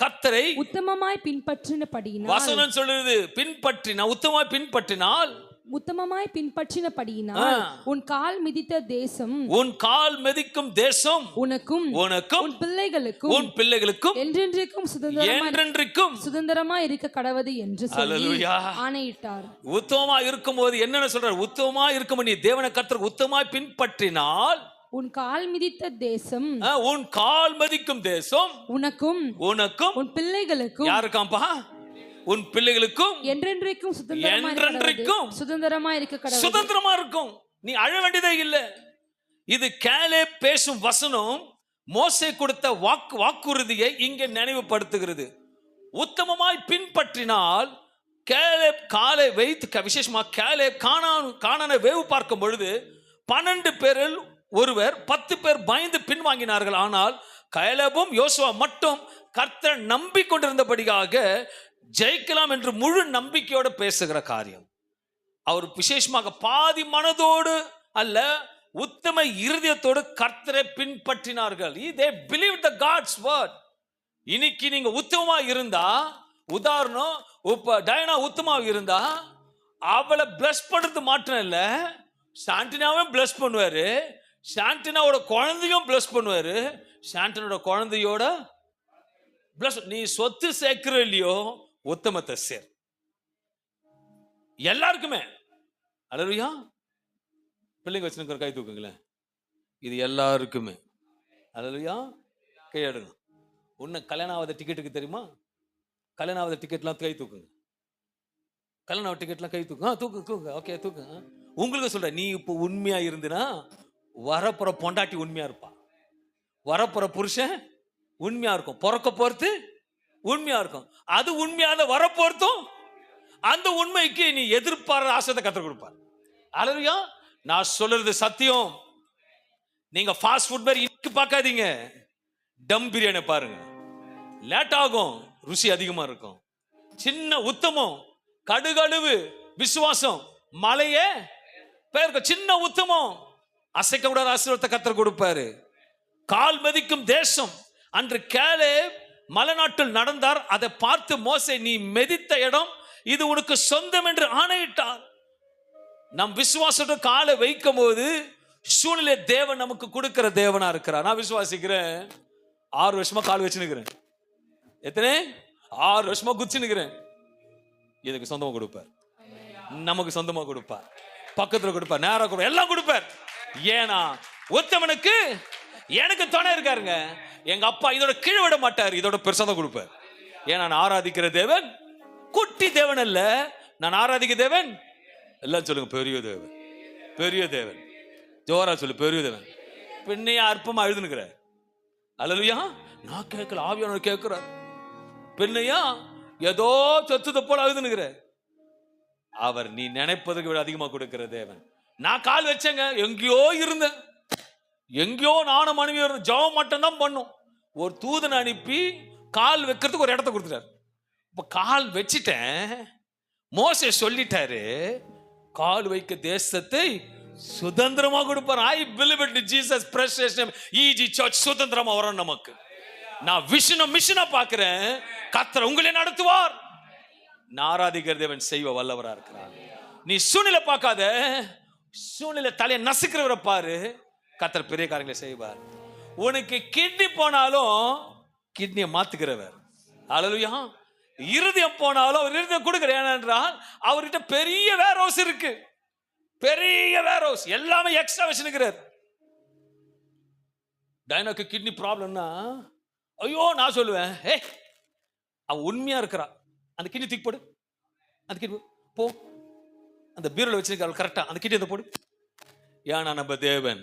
கர்த்தரை உத்தமமாய் பின்பற்றினபடியினால், வசனம் சொல்லுது பின்பற்றினா, உத்தமமாய் பின்பற்றினால், உன் கால் மிதித்த தேசம், உன் கால் மிதிக்கும் தேசம் உனக்கும் உன் பிள்ளைகளுக்கும் என்றென்றைக்கும் சுதந்திரமா இருக்க கடவது என்று சொல்லி ஆணையிட்டார். உத்தமமா இருக்கும்போது என்னன்னு சொல்றார்? உத்தமமா இருக்கும் நீ தேவனை கர்த்தர் உத்தமமாய் பின்பற்றினால் உன் கால் மிதித்த தேசம், உன் கால் மிதிக்கும் தேசம் உனக்கும் உன் பிள்ளைகளுக்கும், யாருக்காம்பா? உன் பிள்ளைகளுக்கும் என்றென்றைக்கும் சுதந்திரமா இருக்க கடவுள். சுதந்திரமா இருக்கும். நீ அழ வேண்டியதே இல்லை. இது காலேப் பேசும் வசனம் மோசே கொடுத்த வாக்குறுதியை இங்கே நினைவுபடுத்துகிறது. உத்தமமாய் பின்பற்றினால் காலேப் காலை வைத்து, விசேஷமா காலேப் கானானை வேவு பார்க்கும் பொழுது 12 பேரில் ஒருவர் 10 பேர் பயந்து பின்வாங்கினார்கள். ஆனால் காலேபும் யோசுவா மட்டும் கர்த்தர் நம்பிக்கொண்டிருந்தபடியாக ஜெயிக்கலாம் என்று முழு நம்பிக்கையோடு பேசுகிற காரியம். அவர் விசேஷமாக பாதி மனதோடு அல்ல, உத்தம இருதயத்தோடு கர்த்தரை பின்பற்றினார்கள். They believed the God's word. இன்னைக்கு நீங்க உத்தமமா இருந்தா, உதாரணம் இப்ப டயனா உத்தமா இருந்தா அவளை பிளஸ் பண்றது மாற்றம் இல்ல, சாண்டினாவே பிளஸ் பண்ணுவாரு, சாண்டினாவோட குழந்தையும் பிளஸ் பண்ணுவாரு, சாண்டினோட குழந்தையோட பிளஸ். நீ சொத்து சேர்க்கிற இல்லையோ, உத்தமத்தை சேர். எல்லாருக்குமே. அல்லேலூயா. பிள்ளைங்க வச்சுருக்கிற கை தூக்குங்களேன். இது எல்லாருக்குமே. அல்லேலூயா. கையெடுங்க. ஒன்று கல்யாணம் ஆகாத டிக்கெட்டுக்கு தெரியுமா? கல்யாணம் ஆகாத டிக்கெட்லாம் கை தூக்குங்க. கல்யாணம் ஆகாத டிக்கெட்லாம் கை தூக்கு. தூக்கு. ஓகே, தூக்கு. உங்களுக்கு சொல்றேன், நீ இப்போ உண்மையா இருந்துனா வரப்புற பொண்டாட்டி உண்மையா இருப்பா, வரப்புற புருஷன் உண்மையா இருக்கும், பிறக்க போறது உண்மையா இருக்கும். அது உண்மையான வரப்போர்த்தும் அந்த உண்மைக்கு நீ எதிர்பார்த்த ஆசையை கற்றுக் கொடுப்பார். அல்லேலூயா. நான் சொல்றது சத்தியம். நீங்க ஃபாஸ்ட் ஃபுட் மாதிரி இன்னைக்கு பார்க்காதீங்க, டம் பிரியாணி பாருங்க. லேட் ஆகும், ருசி அதிகமா இருக்கும். சின்ன உத்தமம், கடுகளவு விசுவாசம், மலையே பேருக்கு சின்ன உத்தமம், அசைக்க கூடாத ஆசீர்வாதத்தை கர்த்தர் கொடுப்பாரு. கால் மதிக்கும் தேசம். அன்று காலேப் மலைநாட்டில் நடந்தார். அதை பார்த்து மோசே, நீ மெதித்த இடம் இது உனக்கு சொந்தம் என்று ஆணையிட்டார். நம் விசுவாசத்தோட காலை வைக்கும் போது சூழ்நிலை தேவன் நமக்கு கொடுக்கிற தேவனா இருக்கிறார். நான் விசுவாசிக்கிறேன். 6 வருஷமா கால் வச்சுன்னுக்கிறேன். எத்தனை 6 வருஷமா குச்சின்னுக்கிறேன். இதுக்கு சொந்தமா கொடுப்பார், நமக்கு சொந்தமா கொடுப்பார், பக்கத்துல கொடுப்பார், நேரா கொடுப்பார், எல்லாம் கொடுப்பார். ஏன்னா ஒருத்தவனுக்கு எனக்கு துணை இருக்காருங்க. எங்க அப்பா இதோட கீழே விட மாட்டார், இதோட பெருசா தான் கொடுப்பார். ஏன்னா நான் ஆராதிக்கிற தேவன் குட்டி தேவன் அல்ல, நான் ஆராதிக்க தேவன் எல்லாம் சொல்லுங்க பெரிய தேவன். பெரிய தேவன் ஜோரா சொல்லு, பெரிய தேவன். பின்னைய அற்பமா எழுதுனுக்கிற அல்லையா? நான் கேட்கல, ஆவியானவர் கேட்கிறார். பின்னையா ஏதோ சொத்துத போல எழுதுனுக்கிற. அவர் நீ நினைப்பதுக்கு விட அதிகமா கொடுக்கிற தேவன். நான் கால் வச்சேங்க, எங்கேயோ இருந்தேன், எங்கேயோ நானும் மனைவி இருந்தேன், ஜெபம் மட்டும் தான் பண்ணும். ஒரு தூதனை அனுப்பி கால் வைக்கிறதுக்கு ஒரு இடத்த கொடுத்துட்டார். இப்ப கால் வச்சிட்டேன். மோசே சொல்லிட்டாரு, கால் வைக்க தேசத்தை சுதந்திரமா கொடுப்பார். I believe it in Jesus precious name. ஈஜி சர்ச் சுதந்திரமா வரும் நமக்கு. நான் மிஷனா பாக்குறேன். கர்த்தர் உங்களை நடத்துவார். நான் ஆராதிக்கிற தேவன் செய்வ வல்லவரா இருக்கிறார். நீ சூழ்நிலை பார்க்காத, சூழ்நிலை தலையை நசுக்கிறவரை பாரு. கர்த்தர் பெரிய காரியங்களை செய்வார். உனக்கு கிட்னி போனாலும் கிட்னியை மாத்துக்கிறவர். அல்லேலூயா. இருதயம் போனாலும் அவர் இருதயம் கொடுக்கிறார். ஏனென்றால் அவர்கிட்ட பெரிய வேர் ஹவுஸ் இருக்கு, பெரிய வேர் ஹவுஸ், எல்லாமே எக்ஸ்ட்ரா வச்சுக்கிறார். டைனாக்கு கிட்னி ப்ராப்ளம்னா ஐயோ நான் சொல்லுவேன், அவ உண்மையா இருக்கிறா, அந்த கிட்னி தூக்கி போடு, அந்த கிட்னி போ, அந்த பீரோல வச்சிருக்க கரெக்டா அந்த கிட்னி போடு. ஏன்னா நம்ம தேவன்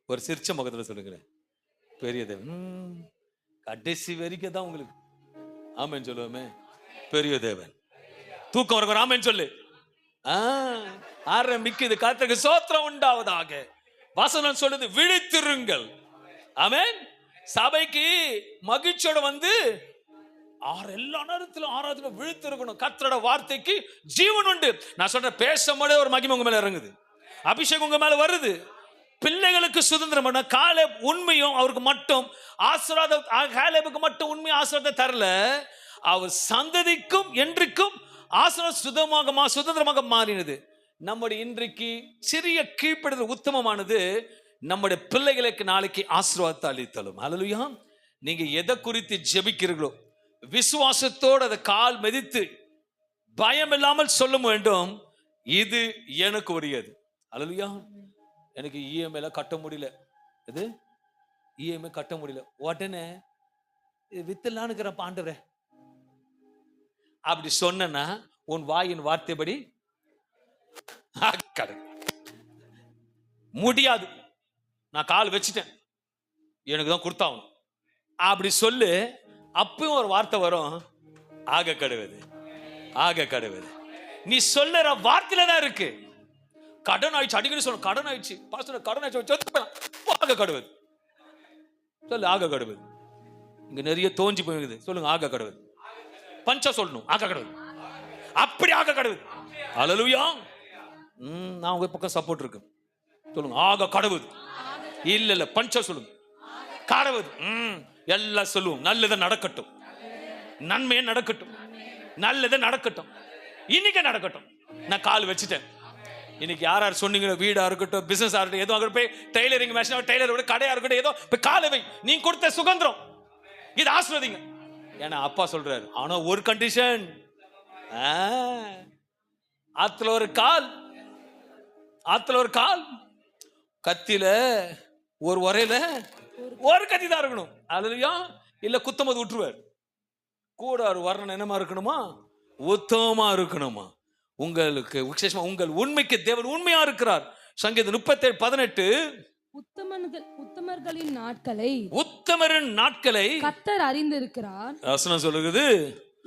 ஒரு சிரிச்ச முகத்துல சொல்லுகிறேன், பெரிய தேவன். கடைசி வரைக்கும் தான் உங்களுக்கு ஆமேன் சொல்லுவோமே. பெரிய தேவன். தூக்கம் வர ஆமேன் சொல்லு. ஆரம்பிக்குது. கர்த்தருக்கு ஸ்தோத்திரம் உண்டாவதாக. வசனம் சொல்லுது, விழித்திருங்கள். ஆமென். சபைக்கு மகிழ்ச்சியோட வந்து எல்லா நேரத்திலும் ஆராதனை விழித்திருக்கணும். கர்த்தரோட வார்த்தைக்கு ஜீவன் உண்டு. நான் சொல்றேன், பேசும்போதே ஒரு மகிமை உங்க மேல இறங்குது, அபிஷேகம் உங்க மேல வருது. பிள்ளைகளுக்கு சுதந்திரம் பண்ண காலேப் உண்மையும் அவருக்கு மட்டும் ஆசீர்வாதம், காலேபுக்கு மட்டும் உண்மை ஆசீர்வாதம் தரல, அவர் சந்ததிக்கும் என்றைக்கும் ஆசீர்வாதம் சுதந்திரமாக மாறினது. நம்முடைய இன்றைக்கு சிறிய கீழ்ப்படுதல் உத்தமமானது நம்முடைய பிள்ளைகளுக்கு நாளைக்கு ஆசீர்வாதத்தை அளித்தலும். அல்லேலூயா. நீங்க எதை குறித்து ஜெபிக்கிறீர்களோ விசுவாசத்தோடு அதை கால் மிதித்து பயம் இல்லாமல் சொல்ல வேண்டும், இது எனக்கு உரியது. அல்லேலூயா. எனக்கு இஎம்ஐல கட்ட முடியல, இது இஎம்ஐ கட்ட முடியல, உடனே வித்தலான்னு இருக்கிற ஆண்டவரே அப்படி சொன்னா உன் வாயின் வார்த்தைப்படி முடியாது, நான் கால் வச்சுட்டேன், எனக்கு தான் கொடுத்தாகணும் அப்படி சொல்லு. அப்பயும் ஒரு வார்த்தை வரும், ஆக கடுவது, ஆக கடுவது. நீ சொல்லுற வார்த்தையில தான் இருக்கு. கடன் ஆயிடுச்சு, அடிக்கடி சொல்ல கடன் ஆயிடுச்சு, பாஸ்டர் கடன் ஆயிடுச்சு, ஆக கடுவது சொல்லு, ஆக கடுவது. இங்க நிறைய தோஞ்சி போயிருக்குது, சொல்லுங்க ஆக கடுவது. பஞ்சா சொல்லணும், ஆக கடுவது, அப்படி ஆக கடுவது. அல்லேலூயா. நான் உங்க பக்கம் சப்போர்ட் இருக்கு, சொல்லுங்க ஆக கடவுது. இல்ல பஞ்சா சொல்லுங்க, கடவுது. எல்லாம் சொல்லுவோம், நல்லதை நடக்கட்டும், நன்மையே நடக்கட்டும், நல்லதை நடக்கட்டும், இன்னைக்கு நடக்கட்டும். நான் கால் வச்சுட்டேன். இன்னைக்கு யார் யார் சொன்னீங்க, வீடா இருக்கட்டும், பிசினஸ் இருக்கட்டும், ஏதோ அங்கே போய் டெய்லரிங் மேஷன், டெய்லர் கடையா இருக்கட்டும், ஏதோ போய் காலை வை. நீ கொடுத்த சுதந்திரம் இது ஆசீர்வதிங்க. ஏன்னா அப்பா சொல்றாரு, ஆனா ஒரு கண்டிஷன், ஆத்துல ஒரு கால், ஆத்துல ஒரு கால், கத்தில ஒரு உரையில ஒரு கத்தி தான் இருக்கணும். அல்லேலூயா. இல்ல குத்தமது விட்டுருவார். கூட ஒரு வர்ணனை என்னமா இருக்கணுமா, உத்தமமா இருக்கணுமா. உங்களுக்கு விசேஷமா உங்கள் உண்மைக்கு தேவன் உண்மையா இருக்கிறார். சங்கீதம் 37:18, உத்தமர்களின் நாட்களை, உத்தமரின் நாட்களை கர்த்தர் அறிந்திருக்கிறார். வசனம் சொல்லுகிறது,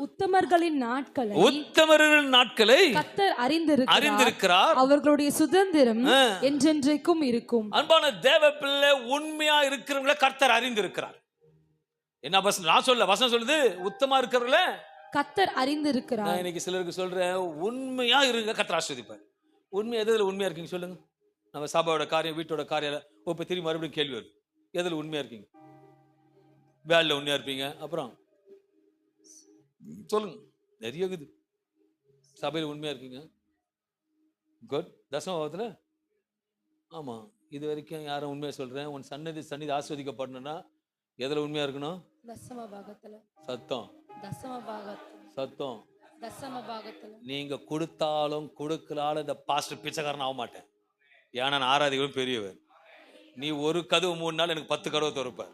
உத்தமர்களின் நாட்களை, உத்தமரின் நாட்களை கர்த்தர் அறிந்திருக்கிறார். அவர்களுடைய சுதந்திரம் என்றென்றைக்கும் இருக்கும். அன்பான தேவ பிள்ளை, உண்மையா இருக்கிறவங்கள கர்த்தர் அறிந்திருக்கிறார். என்ன வசனம் நான் சொல்ல, வசனம் சொல்லுது, உத்தமா இருக்கிறவங்கள கர்த்தர் அறிந்திருக்கிறார். நான் இன்னைக்கு சிலருக்கு சொல்றேன், உண்மையா இருங்க, கர்த்தர் ஆசீர்வதிப்பார். உண்மை எதுல உண்மையா இருக்கீங்க சொல்லுங்க. நம்ம சபையோட காரியம், வீட்டோட காரியம், இப்ப திரும்பி மறுபடியும் கேள்வி வருது, எதுல உண்மையா இருக்கீங்க? வேலையில உண்மையா இருப்பீங்க, அப்புறம் சொல்லுங்க, நிறைய இருக்குது. சபையில் உண்மையா இருக்கீங்க? குட். தசமபாகத்துல ஆமா. இது வரைக்கும் யாரும் உண்மையா சொல்றேன், உன் சந்நிதி ஆஸ்வதிக்கப்படணும்னா எதுல உண்மையா இருக்கணும்? தசமபாகத்துல. சத்தம். தசமபாகத்துல. சத்தம். தசமபாகத்துல. நீங்க கொடுத்தாலும் கொடுக்கலாலும் இந்த பாஸ்டர் பிச்சைக்காரன் ஆக மாட்டேன். ஏன்னா நான் ஆராதிகளும் பெரியவர். நீ ஒரு கதவு 3 நாள் எனக்கு 10 கதவு திறப்பார்.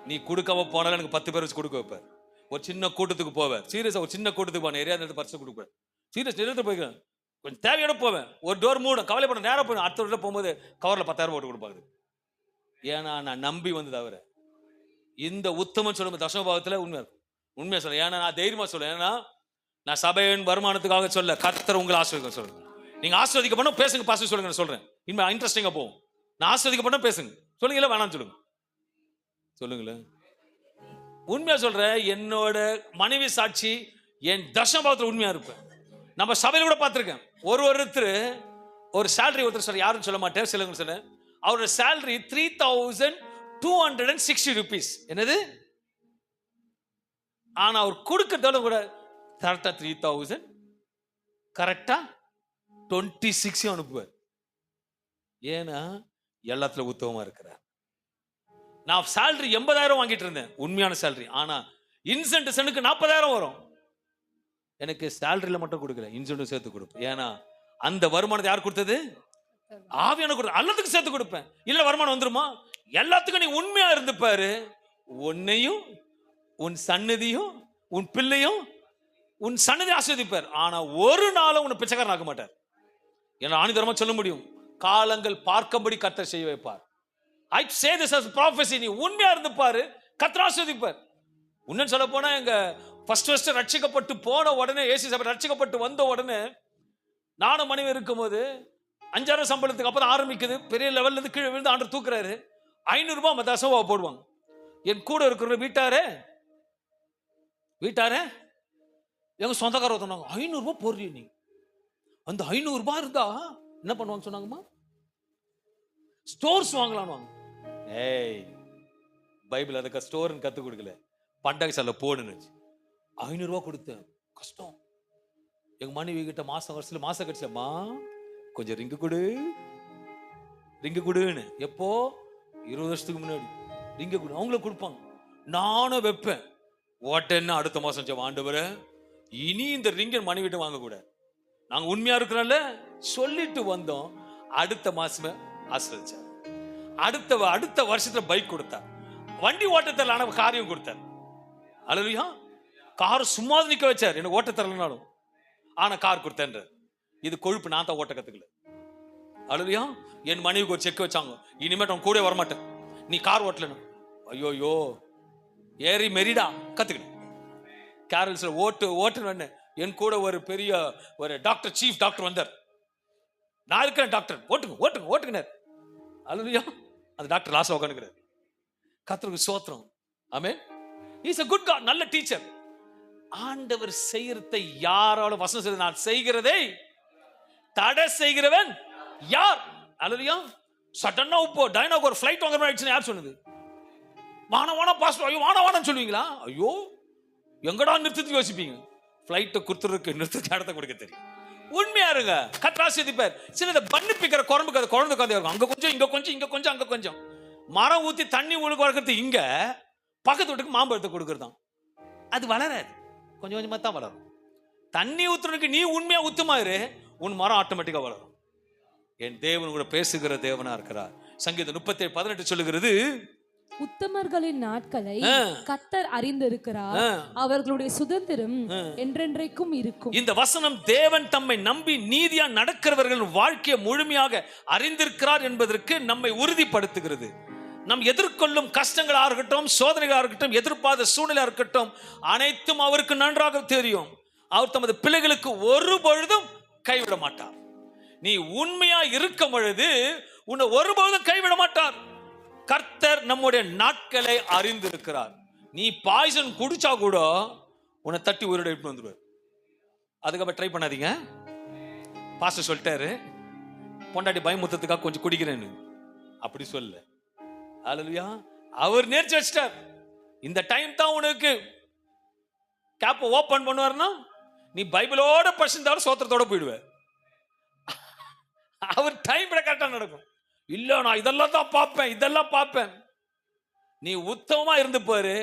நீ கொடுக்காம போனாலும் எனக்கு 10 பேர் வச்சு கொடுக்க வைப்பார். ஒரு சின்ன கூட்டத்துக்கு போவேன், சீரியஸா ஒரு சின்ன கூட்டத்துக்கு போவேன், நிறைய நேரத்தை பரிசு கொடுப்பேன். சீரியஸ் நேரத்தை போய்க்கிறேன், கொஞ்சம் தேவையோட போவேன். ஒரு டோர் மூடும், கவலைப்பட நேரம் போய் அடுத்த வீட்டில் போகும்போது கவரில் 10,000 போட்டு கொடுப்பாங்க. ஏன்னா நான் நம்பி வந்து தவிர இந்த உத்தமன் சொல்லும் தசமபாகத்தில் உண்மையா இருக்கும். உண்மையா சொல்ல, ஏன்னா நான் தைரியமா சொல்ல, ஏன்னா நான் சபையின் வருமானத்துக்காக சொல்ல, கர்த்தர் உங்களை ஆஸ்வதிக்க சொல்றேன். நீங்க ஆஸ்வதிக்கப்படும் பேசுங்க, பாச சொல்லுங்க சொல்றேன். இனிமே இன்ட்ரெஸ்டிங்கா போகும். நான் ஆஸ்வதிக்கப்படும் பேசுங்க, சொல்லுங்களா வேணாம்னு சொல்லுங்க, சொல்லுங்களேன். உண்மையா சொல்றேன், என்னோட மனைவி சாட்சி, என் தசமபாகத்தில் உண்மையா இருப்பேன். நம்ம சபையில கூட பார்த்திருக்கேன், ஒருத்தர் ஒரு சேலரி, ஒருத்தர் சொல்ற யாரும் சொல்ல மாட்டேன், சிலங்க சொல்ல, அவரோட சேலரி 3,260 rupees. என்னது? ஆனா அவர் கொடுக்கறதால கூட கரெக்டா 3,000 கரெக்டா 26 அனுப்புவார். ஏன்னா எல்லாத்துல உத்தமமா இருக்கிறார். நான் சேலரி 80,000 வாங்கிட்டு இருந்தேன், உண்மையான சேலரி. ஆனா இன்சென்டிவ்ஸ்க்கு 40,000 வரும். எனக்கு சேலரியில மட்டும் கொடுக்கல, இன்சென்டிவ் சேர்த்து கொடுப்பேன். ஏன்னா அந்த வருமானத்தை யார் கொடுத்தது? ஆவியான கொடுத்த. எல்லாத்துக்கும் சேர்த்து கொடுப்பேன். இல்ல வருமானம் வந்துருமா? எல்லாத்துக்கும் நீ உண்மையா இருந்து பாரு, உன்னையும் உன் சன்னதியும் உன் பிள்ளையும் உன் சன்னதி ஆஸ்வதிப்பார். ஆனா ஒரு நாளும் உன்னை பிச்சைக்காரன் ஆக்க மாட்டார். என்ன ஆணிதரமா சொல்ல முடியும், காலங்கள் பார்க்கும்படி கர்த்தர் செய்ய வைப்பார். I say this as prophecy. நீ உண்மையா இருந்து பாரு, கர்த்தர் ஆஸ்வதிப்பார். உன்ன சொல்ல போனா, எங்க ஃபர்ஸ்ட் ரட்சிக்கப்பட்டு போன உடனே, இயேசு சபை ரட்சிக்கப்பட்டு வந்த உடனே, நானும் மனைவி இருக்கும்போது 5,000 சம்பளத்துக்கு அப்பதான் ஆரம்பிக்குது, பெரிய லெவல்ல இருந்து கீழே விழுந்து ஆண்டவர் தூக்குறாரு. 500 ரூபாய் தசமபாகம் போடுவாங்க. என் கூட இருக்கிற வீட்டாரே எங்க சொந்தக்கார சொன்னாங்க, 500 ரூபாய் போடுறீங்க நீ. அந்த 500 ரூபாய் இருந்தா என்ன பண்ணுவாங்க சொன்னாங்கம்மா? ஸ்டோர்ஸ் வாங்கலாம். ஏய், பைபிள் அதுக்கு ஸ்டோர்னு கத்து கொடுக்கல, பண்டக சாலை போடுன்னு 500 ரூபாய் கொடுத்தேன். கஷ்டம். எங்க மனைவி கிட்ட மாசம் கடிச்சம்மா, கொஞ்சம் ரிங்கு கொடுன்னு. எப்போ? 20 வருஷத்துக்கு முன்னாடி ரிங்கு கொடு, அவங்களுக்கு கொடுப்பாங்க. நானும் வைப்பேன். ஓட்டன்னு அடுத்த மாசம் ஆண்டவரே, இனி இந்த ரிங்கை மனைவிட்ட வாங்க கூட, நாங்க உண்மையா இருக்கிறோம்ல சொல்லிட்டு வந்தோம். அடுத்த மாசமே ஆசிர்வதிச்சார். அடுத்த வருஷத்துல பைக் கொடுத்தார். வண்டி ஓட்டத்தில் ஆன காரியம் கொடுத்தார். அல்லேலூயா. கார் சும்மா நிக்க வச்சார், எனக்கு ஓட்ட தரலனாலும். ஆனா கார் கொடுத்தேன்ற. இது கொழுப்பு, நான் தான் ஓட்ட கத்துக்கல. அல்லேலூயா. என் மனைவிக்கு ஒரு செக் வச்சாங்க, இனிமேட்டு அவன் கூட வரமாட்டேன், நீ கார் ஓட்டலன்னு. ஐயோயோ, ஏறி மெரிடா கத்துக்கணும். கேரல்ஸ்ல ஓட்டுன்னு என் கூட ஒரு பெரிய ஒரு டாக்டர், சீஃப் டாக்டர் வந்தார். நான் இருக்கிறேன் டாக்டர், ஓட்டுங்க. அல்லேலூயா. அந்த டாக்டர் லாஸ்ட் உட்காந்துக்கிறார். கர்த்தருக்கு ஸ்தோத்திரம். ஆமென். இஸ் a good God, நல்ல டீச்சர். ஆண்டவர் செய்யறதை யாரால வசனம் செய்து, நான் செய்கிறதை தடை செய்கிறவன் யார்? அல்லேலூயா. சடனா இப்போ டைனாக்கு ஒரு ஃளைட் வாங்குற மாதிரி ஆயிடுச்சுன்னு யார் சொன்னது? வானா பாஸ்டர், ஐயோ வானான்னு சொல்லுவீங்களா? ஐயோ, எங்கடா நிறுத்தத்துக்கு யோசிப்பீங்க. ஃளைட்டை குடுத்துறதுக்கு நிறுத்தத்துக்கு இடத்த கொடுக்க தெரியும். உண்மையா இருங்க, கர்த்தர் ஆசீர்வதிப்பார். சில பண்ணி பிக்கிற குழம்புக்கு அது குழந்தை கதை இருக்கும். அங்க கொஞ்சம் அங்க கொஞ்சம் மரம் ஊத்தி தண்ணி ஒழுங்கு வளர்க்கறது. இங்க பக்கத்து வீட்டுக்கு மாம்பழத்தை கொடுக்கறதான். அது வளராது, கொஞ்சமா தான் வளரும். தண்ணி ஊத்துறதுக்கு நீ உண்மையா உத்துமா இரு, உன் மரம் ஆட்டோமேட்டிக்கா வளரும். என் தேவன் கூட பேசுகிற தேவனா இருக்கிறார். சங்கீதம் 37:18 சொல்லுகிறது, உத்தமர்களின் நாட்களை கர்த்தர் அறிந்திருக்கிறார், அவர்களுடைய சுதந்திரம் என்றென்றைக்கும் இருக்கும். இந்த வசனம் தேவன் தம்மை நம்பி நீதியா நடக்கிறவர்கள் வாழ்க்கையை முழுமையாக அறிந்திருக்கிறார் என்பதற்கு நம்மை உறுதிப்படுத்துகிறது. நம் எதிர்கொள்ளும் கஷ்டங்களா இருக்கட்டும், சோதனைகளா இருக்கட்டும், எதிர்பார்த்த சூழ்நிலையா இருக்கட்டும், அனைத்தும் அவருக்கு நன்றாக தெரியும். அவர் தமது பிள்ளைகளுக்கு ஒரு பொழுதும் கைவிட மாட்டார். நீ உண்மையா இருக்கும் பொழுது உன்னை ஒருபொழுதும் கைவிட மாட்டார். கர்த்தர் நம்முடைய நாட்களை அறிந்திருக்கிறார். நீ பாய்சன் குடிச்சா கூட உன்னை தட்டி உயிரோட எடுத்து வந்துடுவார். அதுக்கப்புறம் ட்ரை பண்ணாதீங்க. பாஸ்டர் சொல்லிட்டாரு, பொண்டாட்டி பயமுத்தத்துக்காக கொஞ்சம் குடிக்கிறேன்னு அப்படி சொல்ல. அல்லேலூயா. அவர் நேர்ச்சி வச்சிட்டார். இந்த டைம் தான் உனக்கு கேப் ஓபன் பண்ணுவார்னா, நீ பைபிளோட பசிந்தாலும் சோத்திரத்தோட போயிடுவ. அவர் டைம் கரெக்டா நடக்கும். இல்ல நான் இதெல்லாம் தான் பார்ப்பேன், இதெல்லாம் பார்ப்பேன். நீ உத்தமமா இருந்து பாரு,